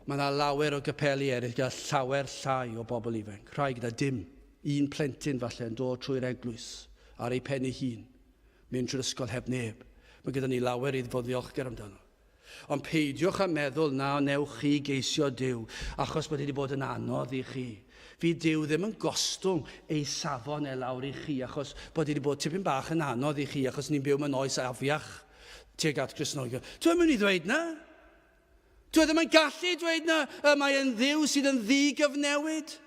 Mae yna lawer o gapeli eraill gyda llawer llai o bobl ifanc. Rhai gyda dim, un plentyn falle yn dod trwy'r eglwys ar ei pen ei hun, mynd trwy'r ysgol heb neb. Mae gyda ni lawer i fod ddiolchgar amdano. Ond peidiwch a meddwl na newch chi geisio Duw, achos bod wedi bod yn anodd i chi. Fi Duw ddim yn gostwng ei safon lawr i chi, achos bod wedi bod tipyn bach yn anodd i chi, achos ni'n byw mewn oes afiach tuag at Gristnogion. Dwi'n mynd i ddweud na. Dwi ddim yn gallu dweud na mae yn Dduw sydd yn ddi-gyfnewid.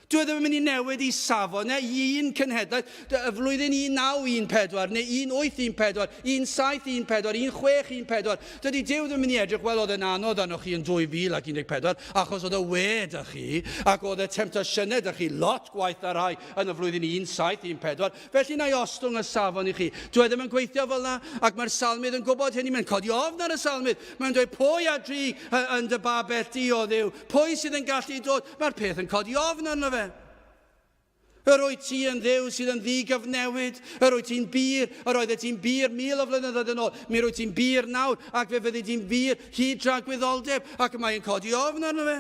Dwi ddim yn mynd i newid i safon un cenhedlaeth, y flwyddyn 1914, neu 1814, 1714, 1614. Dydy Duw ddim yn mynd i edrych, wel, oedd yn anodd arnoch chi yn 2014, achos oedd y wed â chi, ac oedd y temptasiynau â chi, lot gwaith ar rai yn y flwyddyn 1714. Felly na i ostwng y safon i chi. Dwi ddim yn gweithio fel na, ac mae'r salmydd yn gwybod hynny, mae'n codi ofn ar y salmydd. Mae'n dweud, pwy a dri yn dy babell di o Dduw? Pwy sydd yn gallu dod? Mae'r peth yn codi ofn arno fe. Yr wyt ti yn Dduw sydd yn ddi-gyfnewid, yr wyt ti'n bir, yr oedd ti'n bir 1000 o flynyddoedd yn ôl, mi rwyt ti'n bir nawr, ac fe fyddi ti'n bir hyd dragwyddoldeb, ac mae'n codi ofn arno fe.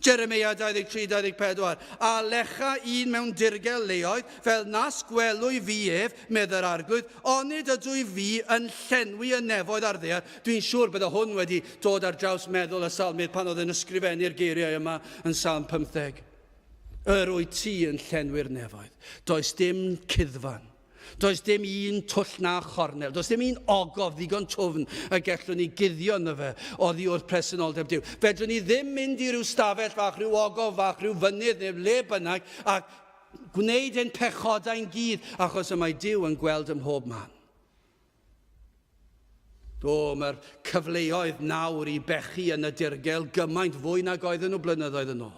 Jeremia 23-24. A lecha un mewn dirgel leoedd, fel nas gwelwy fi medd yr arglwydd, onid ydw i fi yn llenwi y nefoedd ar ddear. Dwi'n siŵr bydd hwn wedi dod ar draws meddwl y salmydd pan oedd yn ysgrifennu'r geiriau yma yn Salm 15. Yr wyt ti yn llenwi'r nefoedd. Does dim cyddfan. Does dim un twll na chornel. Does dim un ogof ddigon twfn y gellwn ni guddio yno fe oddi wrth presenoldeb Duw. Fedrwn ni ddim mynd i ryw stafell fach, ryw ogof fach, ryw fynydd neu le bynnag a gwneud ein pechodau'n gyd achos y mae Duw yn gweld ym mhob man. Mae'r cyfleoedd nawr i bechu yn y dirgel gymaint fwy nag oedden nhw blynyddoedd yn ôl.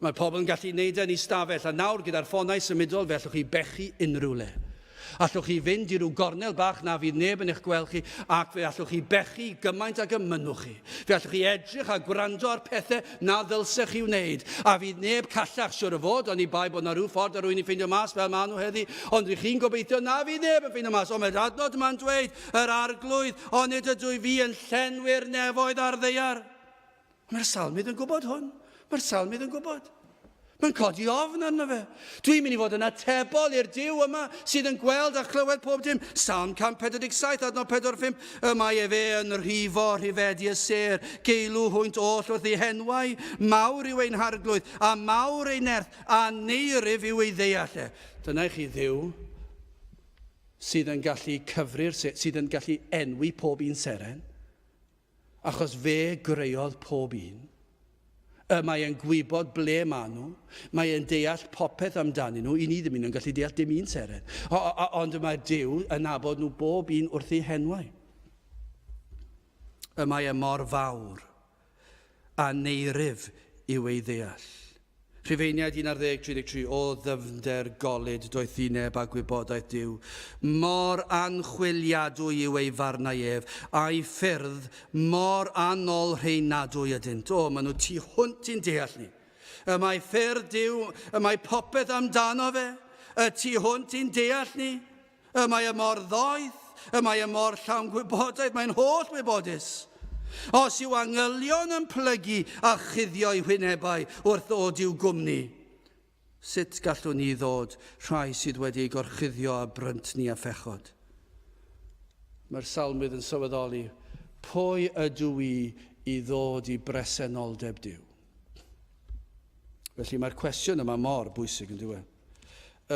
Mae pobl yn gallu gwneud yn ei stafell, a nawr gyda'r ffonau symudol, fe allwch chi bechu unrhyw le. Allwch chi fynd i ryw gornel bach na fydd neb yn eich gweld chi, ac fe allwch chi bechu gymaint ag ymynwch chi. Fe allwch chi edrych a gwrando ar pethau na ddylsech chi wneud, a fydd neb callach siwr o fod, ond i bai bod na rhyw ffordd ar rwy'n i ffeindio mas fel maen nhw heddi, ond rydych chi'n gobeithio na fydd neb yn ffeindio mas, ond mae'r adnod yma'n dweud, yr arglwydd, onid ydw i fi yn llenwi'r nefoedd ar ddeiar. Mae'r salmydd yn gwybod hwn. Mae'r salmydd yn gwybod. Mae'n codi ofn arno fe. Dwi'n mynd i fod yn atebol i'r Duw yma sydd yn gweld a chlywed pob dim. Psalm 147, adnod 4-5. Mae fe yn rhifo rhifedi y ser, geilw hwynt oll wrth ei henwau, mawr yw ein harglwydd, a mawr ei nerth, a neirif yw ei ddeall. Dyna chi Dduw sydd yn gallu cyfri'r, sydd yn gallu enwi pob un seren, achos fe greuodd pob un. Mae e'n gwybod ble maen nhw, mae e'n deall popeth amdanyn nhw, i ni ddim yn gallu deall dim un seren. Ond mae Duw yn nabod nhw bob un wrth ei henwau. Mae e mor fawr a neirif yw ei ddeall. Rhufeiniad 11:33, o ddyfnder golyd doeth i neb a gwybodaeth Duw. Mor anchwiliadwy yw ei farnau ef, a'i ffyrdd mor anol rheinadwy ydynt. Maen nhw tu hwnt i'n deall ni. Mae ffyrdd Duw, mae popeth amdano fe, tu hwnt i'n deall ni. Mae e mor ddoeth, mae e mor llawn gwybodaeth, mae'n holl wybodus. Os yw angylion yn plygu a chuddio'i hwynebau wrth ddod i'w gwmni, sut gallwn ni ddod rhai sydd wedi gorchuddio a brynt ni a phechod? Mae'r salmydd yn sylweddoli, pwy ydw i ddod i bresenoldeb Duw? Felly mae'r cwestiwn yma mor bwysig yn diwedd.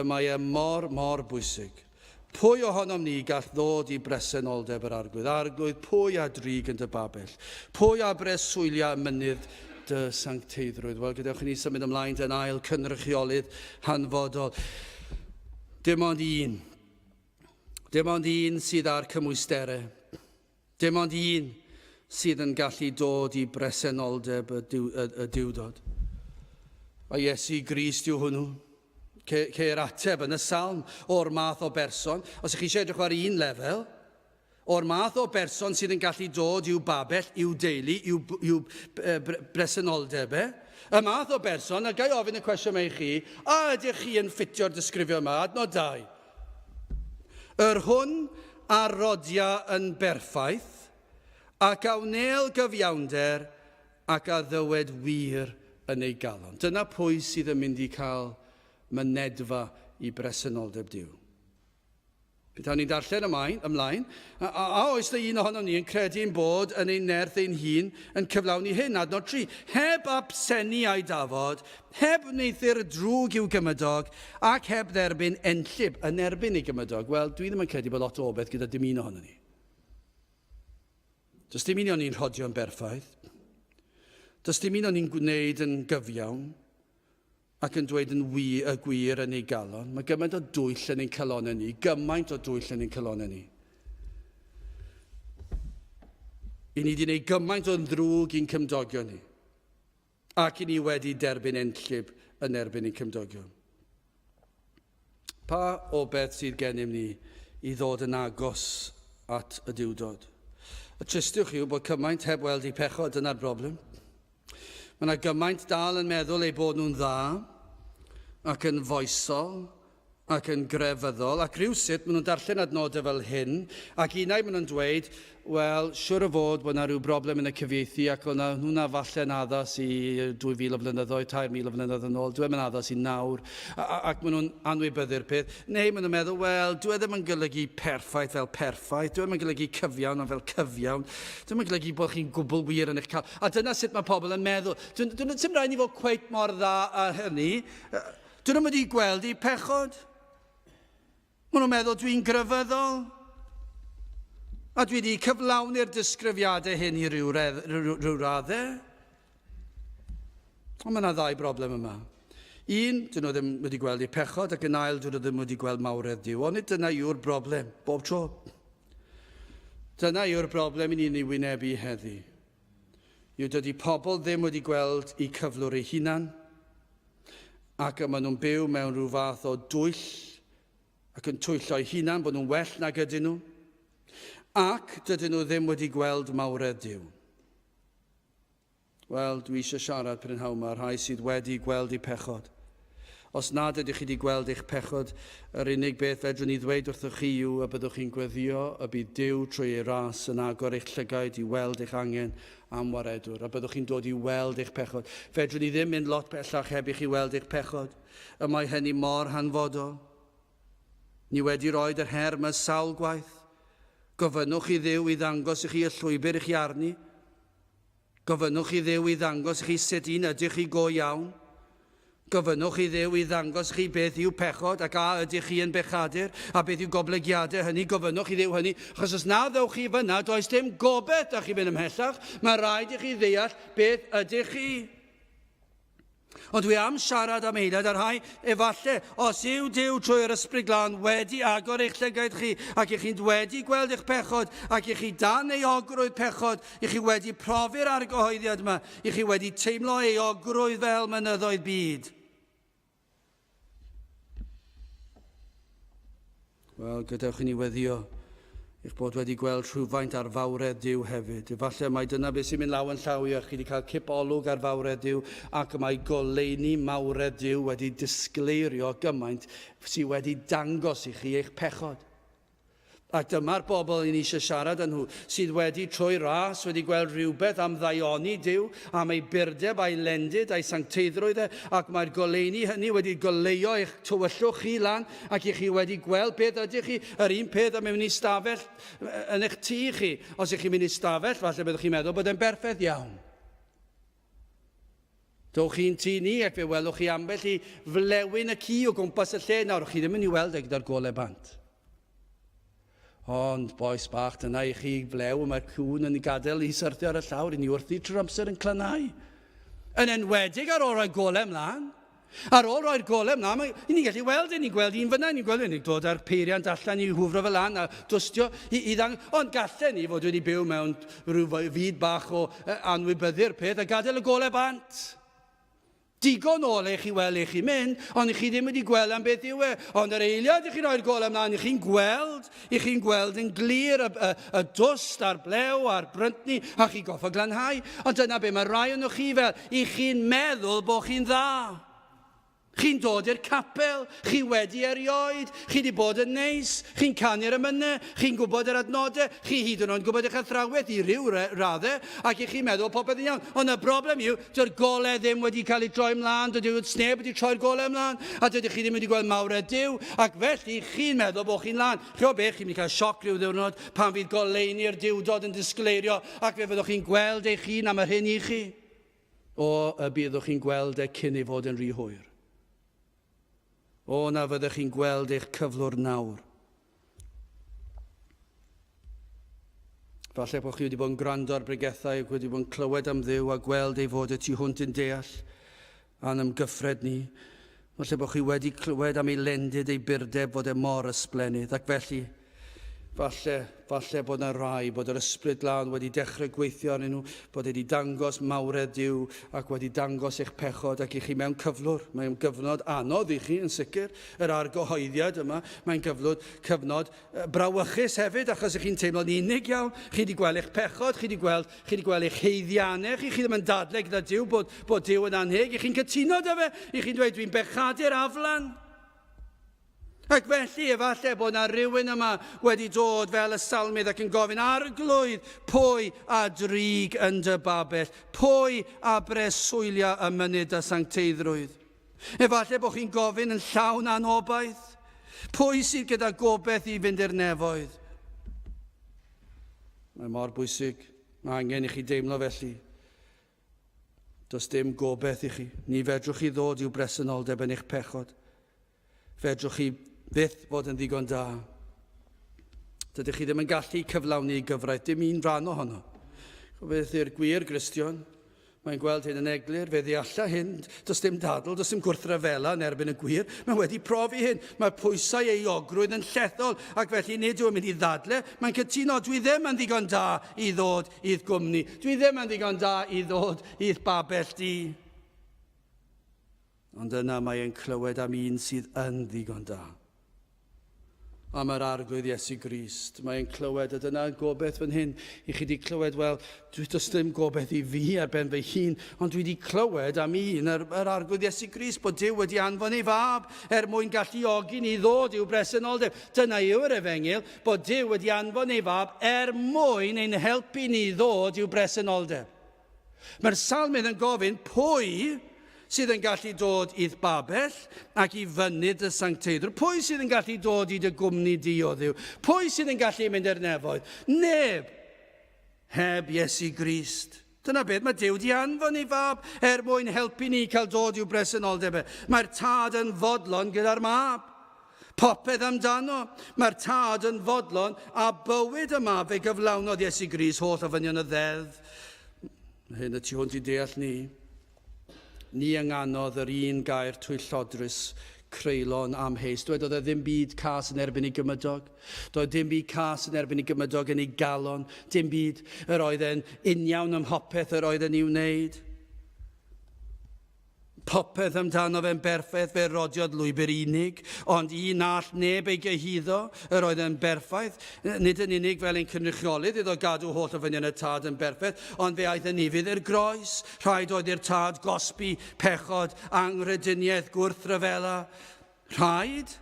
Mae e mor bwysig. Pwy ohonom ni gall ddod i bresenoldeb yr arglwydd? Arglwydd pwy a drig yn dy babell? Pwy a breswylia mynydd dy sancteiddrwydd? Wel, gadewch ni symud ymlaen yn ail cynrychiolydd hanfodol. Dim ond un. Dim ond un sydd ar cymwysterau. Dim ond un sydd yn gallu dod i bresenoldeb y diwdod. A Iesu Grist yw hwnnw. Ceir ateb yn y salm o'r math o berson. Os ych chi eisiau edrych ar un lefel, o'r math o berson sydd yn gallu dod i'w babell, i'w deulu, i'w bresenoldebau, y math o berson, a gai ofyn y cwestiwn mewn chi, a ydych chi yn ffitio'r disgrifio yma, adnod 2. Yr hwn a rodia yn berffaith, ac a wneil gyfiawnder, ac a ddywed wir yn ei galon. Dyna pwy sydd yn mynd i cael mynedfa i bresenoldeb Duw. Byddwn ni'n darllen ymlaen, a oes na un ohonom ni yn credu'n bod yn ein nerth ein hun yn cyflawni hyn, adnod 3. Heb absennu a'i dafod, heb wneithio'r drwg i'w gymydog, ac heb dderbyn enllib yn erbyn ei gymydog. Wel, dwi ddim yn credu bod lot o obeth gyda dim un ohonom ni. Does dim un o'n ni'n rhodio'n berffaith. Does dim un o'n ni'n gwneud yn gyfiawn ac yn dweud yn y gwir yn ei galon. Mae gymaint o dwyll yn ein calonau ni, gymaint o dwyll yn ein calonau ni. I ni wedi gwneud gymaint o'n ddrwg i'n cymdogion ni, ac i ni wedi derbyn enllib yn erbyn i'n cymdogion. Pa obeth sydd gennym ni i ddod yn agos at y diwdod? Y tristiwch yw bod cymaint heb weld i pechod, dyna'r broblem. Mae yna gymaint dal yn meddwl eu bod nhw'n dda ac yn foesol ac yn grefyddol, ac rhywsut maen nhw'n darllen adnodau fel hyn, ac unau maen nhw'n dweud, wel, siwr o fod bod yna rhyw broblem yn y cyfieithu, ac o'na hwnna falle'n addas i 2,000 o flynyddoedd, 3,000 o flynyddoedd yn ôl, dwi'n mynd addas i nawr, ac maen nhw'n anwybyddu'r peth. Neu maen nhw'n meddwl, wel, dwi ddim yn golygu perffaith fel perffaith, dwi ddim yn golygu cyfiawn fel cyfiawn, dwi ddim yn golygu bod chi'n gwbl wir yn eich cael. A dyna sut mae pobl yn meddwl. Dwi'n ddim rhaid i fod cweit mor dda a hynny. Dwi ddim wedi gweld i pechod. Maen nhw'n meddwl dwi'n grefyddol. A dwi wedi cyflawni'r disgrifiadau hyn i ryw raddau. Ond mae yna ddau broblem yma. Un, dyn nhw ddim wedi gweld eu pechod, ac yn ail, dyn nhw ddim wedi gweld mawredd Duw. Ond dyna yw'r broblem, bob tro. Dyna yw'r broblem i ni'n ei wynebu heddi. Yw dydy pobl ddim wedi gweld eu cyflwr eu hunan, ac maen nhw'n byw mewn rhyw fath o dwyll, ac yn twyllo'u hunan bod nhw'n well nag ydyn nhw, ac dydyn nhw ddim wedi gweld mawredd Duw. Wel, dwi eisiau siarad prynhawn yma, rhai sydd wedi gweld eu pechod. Os nad ydych chi wedi gweld eich pechod, yr unig beth fedrwn ni ddweud wrthoch chi yw y byddwch chi'n gweddio y bydd Duw trwy ei ras yn agor eich llygaid i weld eich angen am waredwr, a byddwch chi'n dod i weld eich pechod. Fedrwn ni ddim mynd lot bellach heb i chi weld eich pechod, y mae hynny mor hanfodol. Ni wedi roed yr her mewn sawl gwaith. Gofynnwch i Dduw i ddangos i chi y llwybr i chi arni. Gofynnwch i Dduw i ddangos i chi sut un ydych chi go iawn. Gofynnwch i Dduw i ddangos i chi beth yw pechod ac a ydych chi yn bechadur a beth yw goblygiadau hynny. Gofynnwch i Dduw hynny, achos os na ddewch chi fyna, does dim gobeth â chi fynd ymhellach. Mae rhaid i chi ddeall beth ydych chi. Ond dwi am siarad am eiliad ar rhai, efallai, os yw Duw trwy'r ysbryd glân wedi agor eich llygaid chi, ac i chi'n wedi gweld eich pechod, ac i chi dan euogrwydd pechod, i chi wedi profi'r argyhoeddiad yma, i chi wedi teimlo euogrwydd fel mynyddoedd byd. Wel, gadewch i ni weddio eich bod wedi gweld rhywfaint ar fawredd Duw hefyd. Efallai mai dyna beth sy'n mynd law yn llaw i chi wedi cael cipolwg ar fawredd Duw ac mae goleuni mawredd Duw wedi disgleirio gymaint sydd wedi dangos i chi eich pechod. Ac dyma'r bobl ni'n eisiau siarad yn nhw sydd wedi trwy ras wedi gweld rhywbeth am ddaioni Duw, am ei byrdeb a'i lendid a'i sancteiddrwydd ac mae'r goleuni hynny wedi goleio eich tywyllwch chi lan ac i chi wedi gweld beth ydych chi, yr un peth am mynd i stafell yn eich tŷ chi. Os ych chi'n mynd i stafell, falle byddwch chi'n meddwl bod e'n berffaith iawn. Dowch chi'n tŷ ni ac fe welwch chi ambell i flewyn y ci o gwmpas y lle, nawr chi ddim yn ei weld gyda'r golau bant. Ond, boes bach, dyna i chi flew, mae'r cwn yn ei gadael i syrthio ar y llawr, i ni wrthi trwy'r amser yn clynau. Yn enwedig ar ôl rhoi'r golau ymlaen. Ar ôl rhoi'r golau ymlaen, ni'n gallu weld ni'n gweld un fyna, ni'n gweld ni'n dod â'r peiriant allan i hwfro fel lan a dwstio i ddang. Ond gallen ni fod wedi byw mewn rhyw fyd bach o anwybyddu'r peth a gadael y golau bant. Digon ôl eich i weld eich i mynd, ond chi ddim wedi gweld am beth yw e. Ond yr eiliad i chi roi'r golau ymlaen, i chi'n gweld yn glir y dwst a'r blew a'r bryntni, a chi goffa glanhau. Ond dyna be mae rai o'n chi fel, i chi'n meddwl bod chi'n dda. Chi'n dod i'r capel, chi wedi erioed, chi wedi bod yn neis, chi'n canu'r ymynau, chi'n gwybod yr adnodau, chi hyd yn oed gwybod eich athrawedd i ryw raddau, ac i chi'n meddwl popeth yn iawn. Ond y broblem yw, dy'r golau ddim wedi cael ei troi ymlaen, dydw sneb wedi troi'r golau ymlaen, a dydych chi ddim wedi gweld mawredd Duw, ac felly chi'n meddwl bod chi'n lan. Chio beth, chi'n mynd i cael sioc rhyw ddiwrnod pan fydd goleuni'r diwdod yn disgleirio, ac fe fyddwch chi'n gweld eich hun am yr hyn i chi, o y byddwch chi'n gweld e cyn ei fod yn rhy hwyr. O na fyddwch chi'n gweld eich cyflwr nawr. Falle bod chi wedi bod yn gwrando ar bregethau ac wedi bod yn clywed am Dduw a gweld ei fod y tu hwnt yn deall a'n ymgyffred ni. Falle bod chi wedi clywed am ei lendid ei byrdeb fod e mor ysblenydd ac felly falle bod yna rai, bod yr ysbryd glân wedi dechrau gweithio arnyn nhw, bod wedi dangos mawredd Duw ac wedi dangos eich pechod ac i chi mewn cyflwr. Mae'n gyfnod anodd i chi yn sicr, yr argyhoeddiad yma. Mae'n cyfnod brawychus hefyd achos ych chi'n teimlo'n unig iawn. Chi wedi gweld eich pechod, chi wedi gweld eich heiddiannau, chi ddim yn dadlau gyda Duw bod Duw yn anheg. I chi'n cytuno dy fe, i chi'n dweud dwi'n bechadur aflan. Ac felly, efallai bod yna rhywun yma wedi dod fel y salmydd ac yn gofyn arglwydd pwy a drig yn dy babell, pwy a breswylia y mynydd y sancteiddrwydd. Efallai bod chi'n gofyn yn llawn anobaith, pwy sydd gyda gobeith i fynd i'r nefoedd. Mae mor bwysig, mae angen i chi deimlo felly. Does dim gobeith i chi, ni fedrwch chi ddod i'w bresenoldeb yn eich pechod. Fedrwch chi byth fod yn ddigon da. Dydych chi ddim yn gallu cyflawni gyfraith, dim un rhan ohono. Beth yw'r gwir Gristion? Mae'n gweld hyn yn eglur, fe ddealla hyn, does dim dadl, does dim gwrthryfela yn erbyn y gwir. Mae wedi profi hyn, mae pwysau ei ogrwydd yn llethol, ac felly nid yw'n mynd i ddadle. Mae'n cytuno, dwi ddim yn ddigon da i ddod i'th gwmni. Dwi ddim yn ddigon da i ddod i'th babell di. Ond yna mae'n clywed am un sydd yn ddigon da. Am yr arglwydd Iesu Grist. Mae'n clywed, a dyna gobeith fan hyn. I chi wedi clywed, wel, does dim gobeith i fi ar ben fy hun, ond dwi wedi clywed am un, yr arglwydd Iesu Grist, bod Duw wedi anfon ei fab mwyn galluogi ni ddod i'w bresenoldeb. Dyna yw'r efengyl, bod Duw wedi anfon ei fab mwyn ein helpu ni ddod i'w bresenoldeb. Mae'r salmydd yn gofyn pwy sydd yn gallu dod i'th babell ac i fynydd y sancteiddrwydd. Pwy sydd yn gallu dod i dy gwmni di o Dduw? Pwy sydd yn gallu mynd i'r nefoedd? Neb heb Iesu Grist. Dyna beth mae Duw di anfon ei fab mwyn helpu ni cael dod i'w bresenoldeb. Mae'r tad yn fodlon gyda'r mab. Popeth amdano. Mae'r tad yn fodlon a bywyd y mab fe gyflawnodd Iesu Grist holl ofynion y ddedd. Hyn y tu hwnt i deall ni. Ni ynganodd yr un gair twyllodrus creulon amheus. Doedd ddim byd cas yn erbyn ei gymydog. Doedd dim byd cas yn erbyn ei gymydog yn ei galon. Dim byd yr oedd yn uniawn ym mhopeth yr oedd yn i'w wneud. Popeth amdano fe'n berffaith, fe rodiodd lwybr unig, ond un all neb ei gyhyddo, yr oedd yn berffaith. Nid yn unig fel ein cynrychiolydd iddo gadw holl ofynion y tad yn berffaith, ond fe aeth yn ifydd i'r groes. Rhaid oedd i'r tad gosbi, pechod, angrediniaeth, gwrthryfela. Rhaid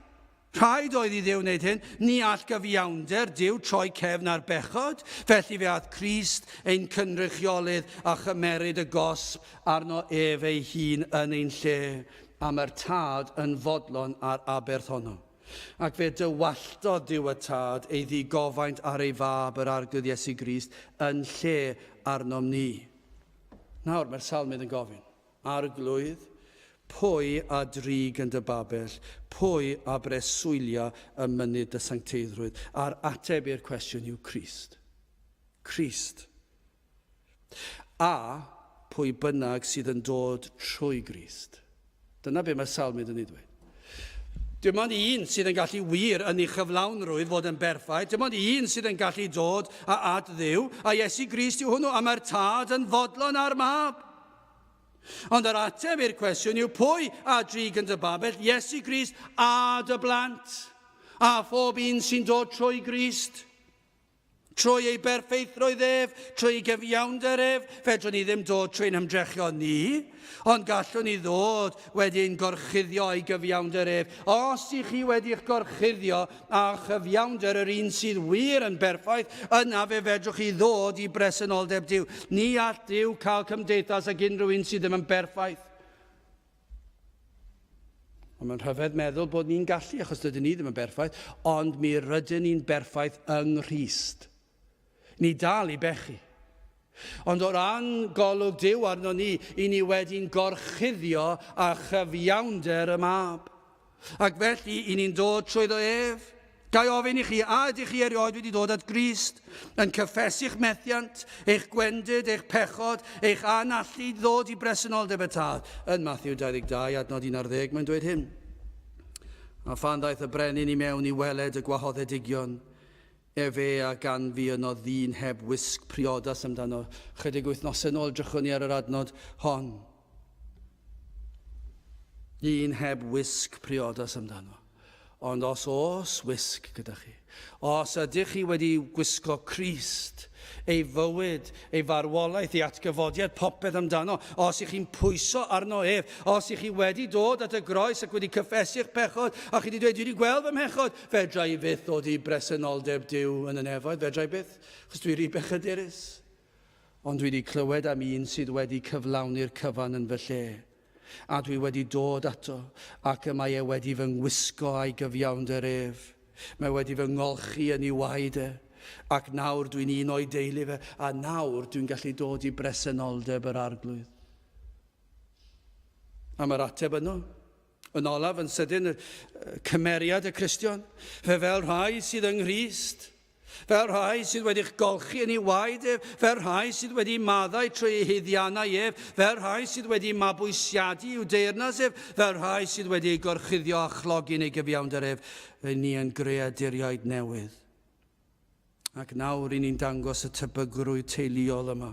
oedd i Dduw wneud hyn. Ni all gyfiawnder Duw troi cefn ar bechod. Felly fe aeth Crist ein cynrychiolydd a chymeryd y gosb arno ef ei hun yn ein lle. A mae'r tad yn fodlon ar aberth honno. Ac fe dywalltodd Duw y tad ei ddigofaint ar ei fab yr arglwydd Iesu Grist yn lle arnom ni. Nawr mae'r salmydd yn gofyn. Arglwydd, pwy a drig yn dy babell, pwy a breswylia y mynydd y sancteiddrwydd. A'r ateb i'r cwestiwn yw Crist. Crist. A pwy bynnag sydd yn dod trwy Grist. Dyna be mae'r salmydd yn ei dweud. Dim ond un sydd yn gallu wir yn ei chyflawnrwydd fod yn berffaith. Dim ond un sydd yn gallu dod at Dduw. A Iesu Grist yw hwnnw, a mae'r tad yn fodlon ar mab. Ond yr ateb i'r cwestiwn yw pwy a drig yn dy babell, Iesu Grist a dy blant. A phob un sy'n dod trwy Grist. Trwy ei berffeithrwydd ef, trwy ei gyfiawnder ef, fedrwn ni ddim dod trwy'n ymdrechion ni, ond gallwn ni ddod wedi'n gorchuddio ei gyfiawnder ef. Os ych chi wedi'ch gorchuddio a chyfiawnder yr un sydd wir yn berffaith, yna fe fedrwch chi ddod i bresenoldeb Duw. Ni all Duw cael cymdeithas ag unrhyw un sydd ddim yn berffaith. Ond mae'n rhyfedd meddwl bod ni'n gallu, achos dydyn ni ddim yn berffaith, ond mi rydyn ni'n berffaith yng Nghrist. Ni dal i bechu. Ond o ran golwg Duw arno ni, i ni wedi'n gorchuddio a chyfiawnder y mab. Ac felly, i ni'n dod trwyddo ef. Gai ofyn i chi, a ydych chi erioed wedi dod at Grist, yn cyffesu'ch methiant, eich gwendid, eich pechod, eich anallu ddod i bresenoldeb y tad. Yn Matthew 22, adnod 11, mae'n dweud hyn. A phan ddaeth y brenin i mewn i weled y gwahoddedigion, fe a gan fi yno ddyn heb wisg priodas amdano. Chydig wythnosau nôl drychwn ni ar yr adnod hon. Ddyn heb wisg priodas amdano. Ond os oes wisg gyda chi, os ydych chi wedi gwisgo Crist, ei fywyd, ei farwolaeth, ei atgyfodiad, popeth amdano, os ych chi'n pwyso arno ef, os ych chi wedi dod at y groes ac wedi cyffesu'ch pechod, a chi wedi dweud, dwi wedi gweld fy mhechod, fedra i fyth ddod i bresenoldeb Duw yn y nefoedd, fedra i byth, chos dwi wedi bechadurus. Ond dwi wedi clywed am un sydd wedi cyflawni'r cyfan yn fy lle. A dwi wedi dod ato, ac mae e wedi fy ngwisgo a'i gyfiawnder ef. Mae wedi fy ngolchi yn ei waed e. Ac nawr dwi'n un o'i deulu fe, a nawr dwi'n gallu dod i bresenoldeb yr arglwydd. A mae'r ateb yno. Yn olaf yn sydyn cymeriad y Cristion. Fe fel rhai sydd yng Nghrist, fel rhai sydd wedi'ch golchi yn ei waed ef, fel rhai sydd wedi maddau trwy ei hyddiannau ef, fel rhai sydd wedi mabwysiadu i'w deyrnas ef, fel rhai sydd wedi ei gorchuddio a chlogi neu gyfiawnder ef, ni yn greaduriaid newydd. Ac nawr i ni'n dangos y tebygrwydd teuluol yma.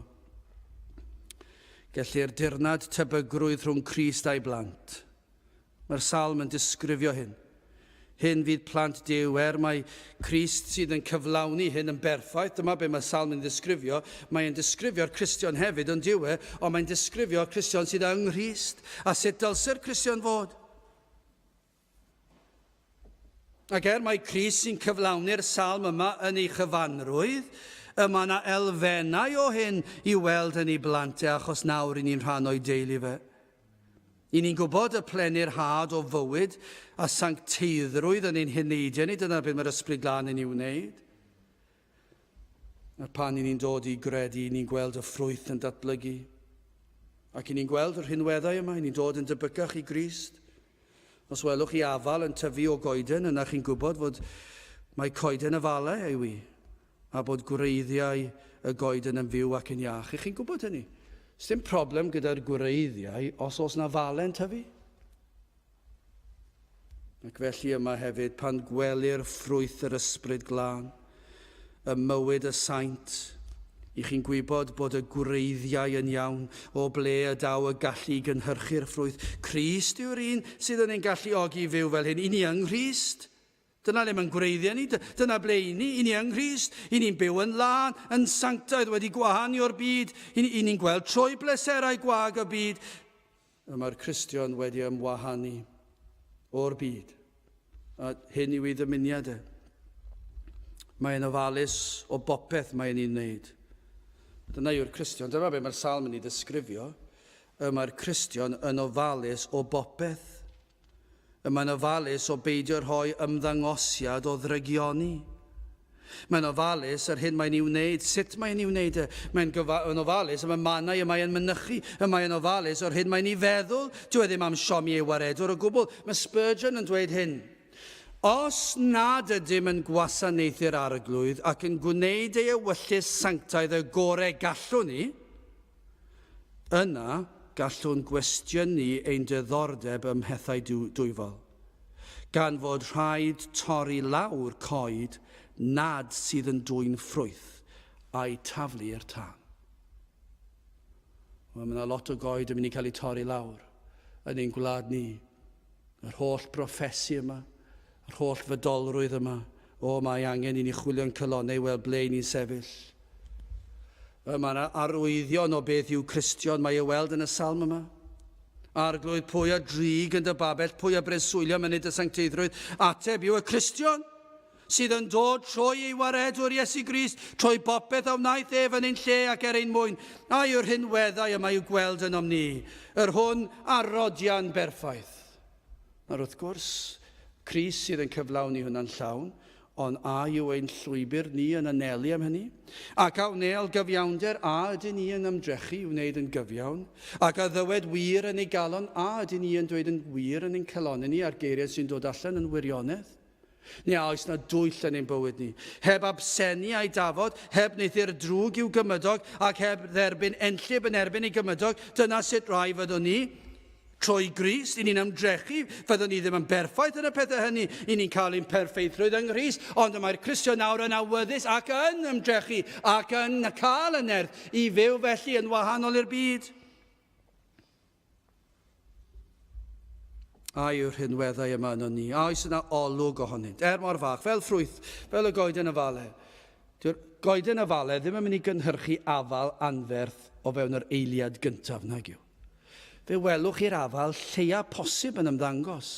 Gellir dirnad tebygrwydd rhwng Crist a'i blant. Mae'r salm yn disgrifio hyn. Hyn fydd plant Duw mae Crist sydd yn cyflawni hyn yn berffaith. Dyma be mae salm yn disgrifio. Mae'n disgrifio'r Cristion hefyd yn diwe, ond mae'n disgrifio'r Cristion sydd yng Nghrist. A sut dylse'r Cristion fod? Ac mae Crist sy'n cyflawni'r salm yma yn ei chyfanrwydd, mae yna elfennau o hyn i weld yn ei blant achos nawr i ni'n rhan o'i deulu fe. I ni'n gwybod y plenu'r had o fywyd a sancteiddrwydd yn ein heneidiau ni, dyna beth mae'r ysbryd glân yn ei wneud. A pan i ni'n dod i gredu, i ni'n gweld y ffrwyth yn datblygu. Ac i ni'n gweld yr rhinweddau yma, i ni'n dod yn debycach i Grist. Os welwch chi afal yn tyfu o goeden, yna chi'n gwybod fod mae coeden y falau yw i, a bod gwreiddiau y goeden yn fyw ac yn iach. Chi'n gwybod hynny? Sdim problem gyda'r gwreiddiau os oes na falen tyfu. Ac felly yma hefyd, pan gwelir ffrwyth yr ysbryd glân, y mywyd y saint, i chi'n gwybod bod y gwreiddiau yn iawn o ble y daw y gallu gynhyrchu'r ffrwyth. Crist yw'r un sydd yn ein galluogi fyw fel hyn. I ni yng Nghrist. Dyna le mae'n gwreiddiau ni. Dyna ble i ni yng Nghrist. I ni'n byw yn lan, yn sanctaidd wedi gwahanio'r byd. I ni'n gweld trwy bleserau gwag y byd. Mae'r Cristion wedi ymwahanu o'r byd. A hyn yw ei ddymuniad e. Mae'n ofalus o bopeth mae'n ei wneud. Dyna yw'r Cristion. Dyma be mae'r salm yn ei ddisgrifio. Mae'r Cristion yn ofalus o bopeth. Mae'n ofalus o beidio rhoi ymddangosiad o ddrygioni. Mae'n ofalus ar hyn mae'n ei wneud. Sut mae'n ei wneud e? Mae'n ofalus am y mannau y mae'n mynychu. Mae'n ofalus o'r hyn mae'n ei feddwl. Dwi ddim am siomi ei waredwr o gwbl. Mae Spurgeon yn dweud hyn. Os nad ydym yn gwasanaethu'r arglwydd ac yn gwneud ei ewyllus sanctaidd y gorau gallwn ni, yna gallwn gwestiynu ein diddordeb ym mhethau dwyfol, gan fod rhaid torri lawr coed nad sydd yn dwyn ffrwyth a'i taflu'r tân. Mae yna lot o goed yn mynd i cael ei torri lawr yn ein gwlad ni. Yr holl broffesi yma, yr holl fydolrwydd yma, mae angen i ni chwilio'n cylonau weld ble ni'n sefyll. Mae yna arwyddion o beth yw Cristion mae ei weld yn y salm yma. Arglwydd pwy a drig yn dy babell, pwy a breswylio mynydd y sancteiddrwydd, ateb yw y Cristion sydd yn dod trwy ei waredwr Iesu Grist, trwy bopeth a wnaeth ef yn ein lle ac ein mwyn. A yw'r rhinweddau yma i'w gweld yn ni. Yr hwn arodian berffaith. Nawr wrth gwrs, Crist sydd yn cyflawni hwnna'n llawn, ond yw ein llwybr ni yn anelu am hynny? Ac a wneud gyfiawnder, ydyn ni yn ymdrechu i wneud yn gyfiawn? Ac a ddywed wir yn ei galon, ydyn ni yn dweud yn wir yn ein calonau ni ar geiriau sy'n dod allan yn wirionedd? Neu oes na dwyll yn ein bywyd ni? Heb absenu a'i dafod, heb wneud i'r drwg i'w gymydog, ac heb dderbyn enllib yn erbyn ei gymydog, dyna sut rai fyddwn ni? Trwy Grist, i ni'n ymdrechu, fyddwn ni ddim yn berffaith yn y pethau hynny, i ni'n cael ein perfeithrwydd yng Nghrist, ond mae'r Cristion nawr yn awyddus ac yn ymdrechu ac yn cael y nerth i fyw felly yn wahanol i'r byd. A yw'r rhinweddau yma yno ni. A oes yna olwg ohonynt. Mor fach, fel ffrwyth, fel y goeden y fale. Dyw'r goeden y fale ddim yn mynd i gynhyrchu afal anferth o fewn yr eiliad gyntaf nag yw. Fe welwch i'r afal lleia posib yn ymddangos.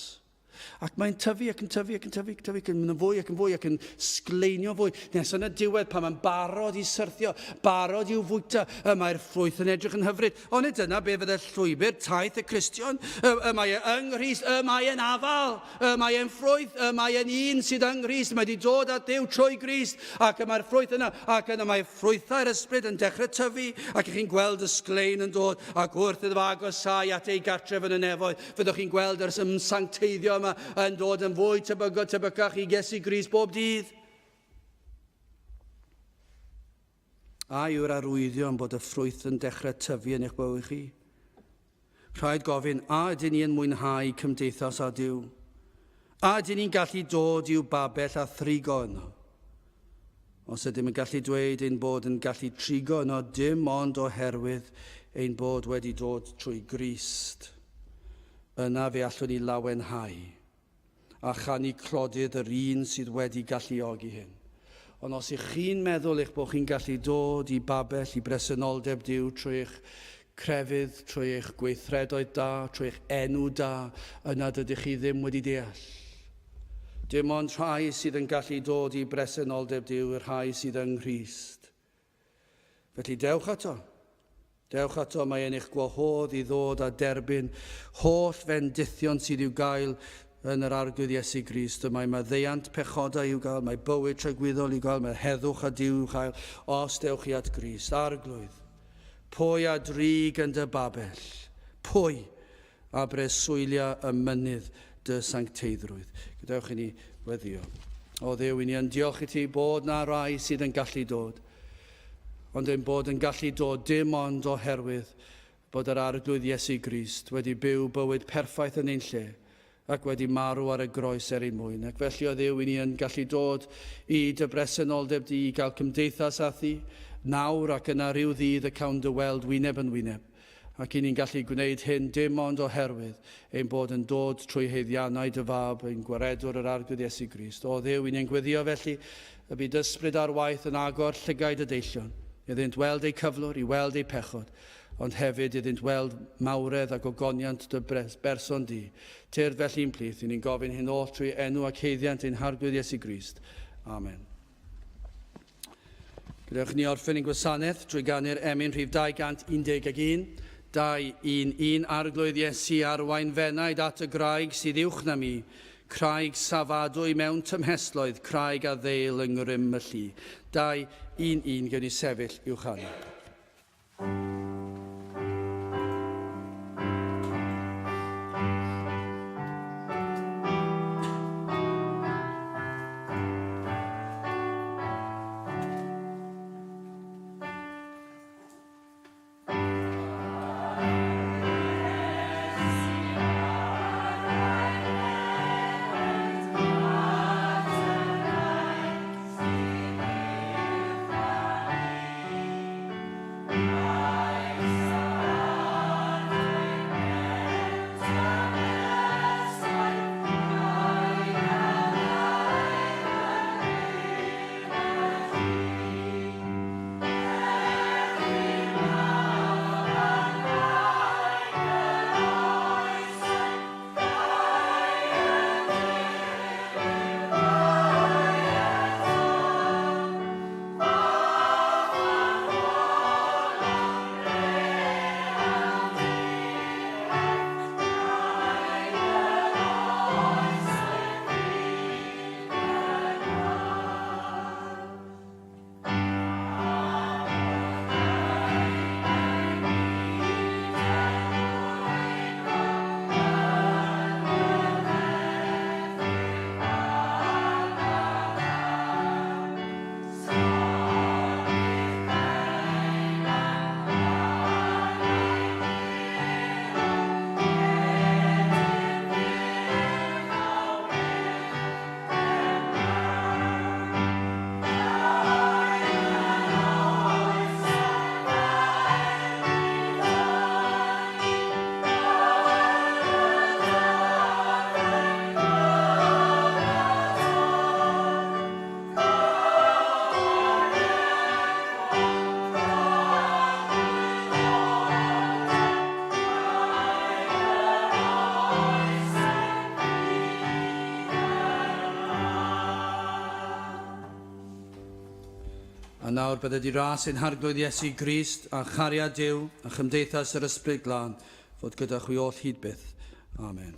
Ac mae'n tyfu ac yn tyfu ac yn tyfu ac yn mynd yn fwy ac yn fwy ac yn sgleinio fwy. Nes yn y diwedd pan mae'n barod i syrthio, barod i'w fwyta, mae'r ffrwyth yn edrych yn hyfryd. Ond dyna be fydd y llwybr taith y Cristion. Mae yng Nghrist, mae e'n afal, mae e'n ffrwyth, mae e'n un sydd yng Nghrist. Mae wedi dod at Duw trwy Grist ac mae'r ffrwyth yna. Ac yna mae ffrwythau'r ysbryd yn dechrau tyfu ac chi'n gweld y sglein yn dod ac wrth iddo agosau at ei gartref yn y nefoedd. Fyddwch chi'n gweld yr sancteiddio yma yn dod yn fwy tebycach i Iesu Grist bob dydd. A yw'r arwyddion bod y ffrwyth yn dechrau tyfu yn eich bywyd chi? Rhaid gofyn, a ydyn ni yn mwynhau cymdeithas â Duw? A ydyn ni'n gallu dod i'w babell a thrigo yno? Os ydym yn gallu dweud ein bod yn gallu trigo yno dim ond oherwydd ein bod wedi dod trwy Grist, yna fe allwn ni lawenhau a chanu clodydd yr un sydd wedi galluogi hyn. Ond os ych chi'n meddwl eich bod chi'n gallu dod i babell, i bresenoldeb Duw trwy eich crefydd, trwy eich gweithredoedd da, trwy eich enw da, yna dydych chi ddim wedi deall. Dim ond rhai sydd yn gallu dod i bresenoldeb Duw, yr rhai sydd yng Nghrist. Felly dewch ato. Dewch ato, mae yn eich gwahodd i ddod a derbyn holl fendithion sydd i'w gael yn yr arglwydd Iesu Grist. Mae maddeuant pechodau i'w gael, mae bywyd tragwyddol i'w gael, mae heddwch a Duw i'w gael, os dewch chi at Grist. Arglwydd, pwy a drig yn dy babell, pwy a breswylia y mynydd dy sancteiddrwydd. Gadewch i ni weddio. O Dduw, i ni yn diolch i ti bod na rai sydd yn gallu dod, ond ein bod yn gallu dod dim ond oherwydd bod yr arglwydd Iesu Grist wedi byw bywyd perffaith yn ein lle, ac wedi marw ar y groes er ein mwyn. Ac felly o Dduw, i ni yn gallu dod i dy bresenoldeb di, i gael cymdeithas â thi, nawr ac yna rhyw ddydd y cawn dy weld wyneb yn wyneb. Ac i ni'n gallu gwneud hyn dim ond oherwydd ein bod yn dod trwy heiddiannau dy fab, ein gwaredwr yr arglwydd Iesu Grist. O Dduw, i ni'n gweddio felly y bydd ysbryd ar waith yn agor llygaid y deillion, iddynt weld ei cyflwr, i weld ei pechod, ond hefyd iddynt weld mawredd ac ogoniant dy berson di. Tyrd felly'n plith, i ni'n gofyn hyn oll trwy enw ac heiddiant ein harglwydd Iesu Grist. Amen. Gadewch ni orffen ein gwasanaeth drwy ganu'r emyn rhif 211, 211, arglwydd Iesu arwain fenaid at y graig sydd uwch na mi, craig safadwy mewn tymhesloedd, craig a ddeil yng ngrym y llu. 211, gewn ni sefyll uwch hanner. Amen. A nawr bydde di ras ein harglwydd Iesu Grist a chariad Duw a chymdeithas yr ysbryd glân fod gyda chwi oll hyd byth. Amen.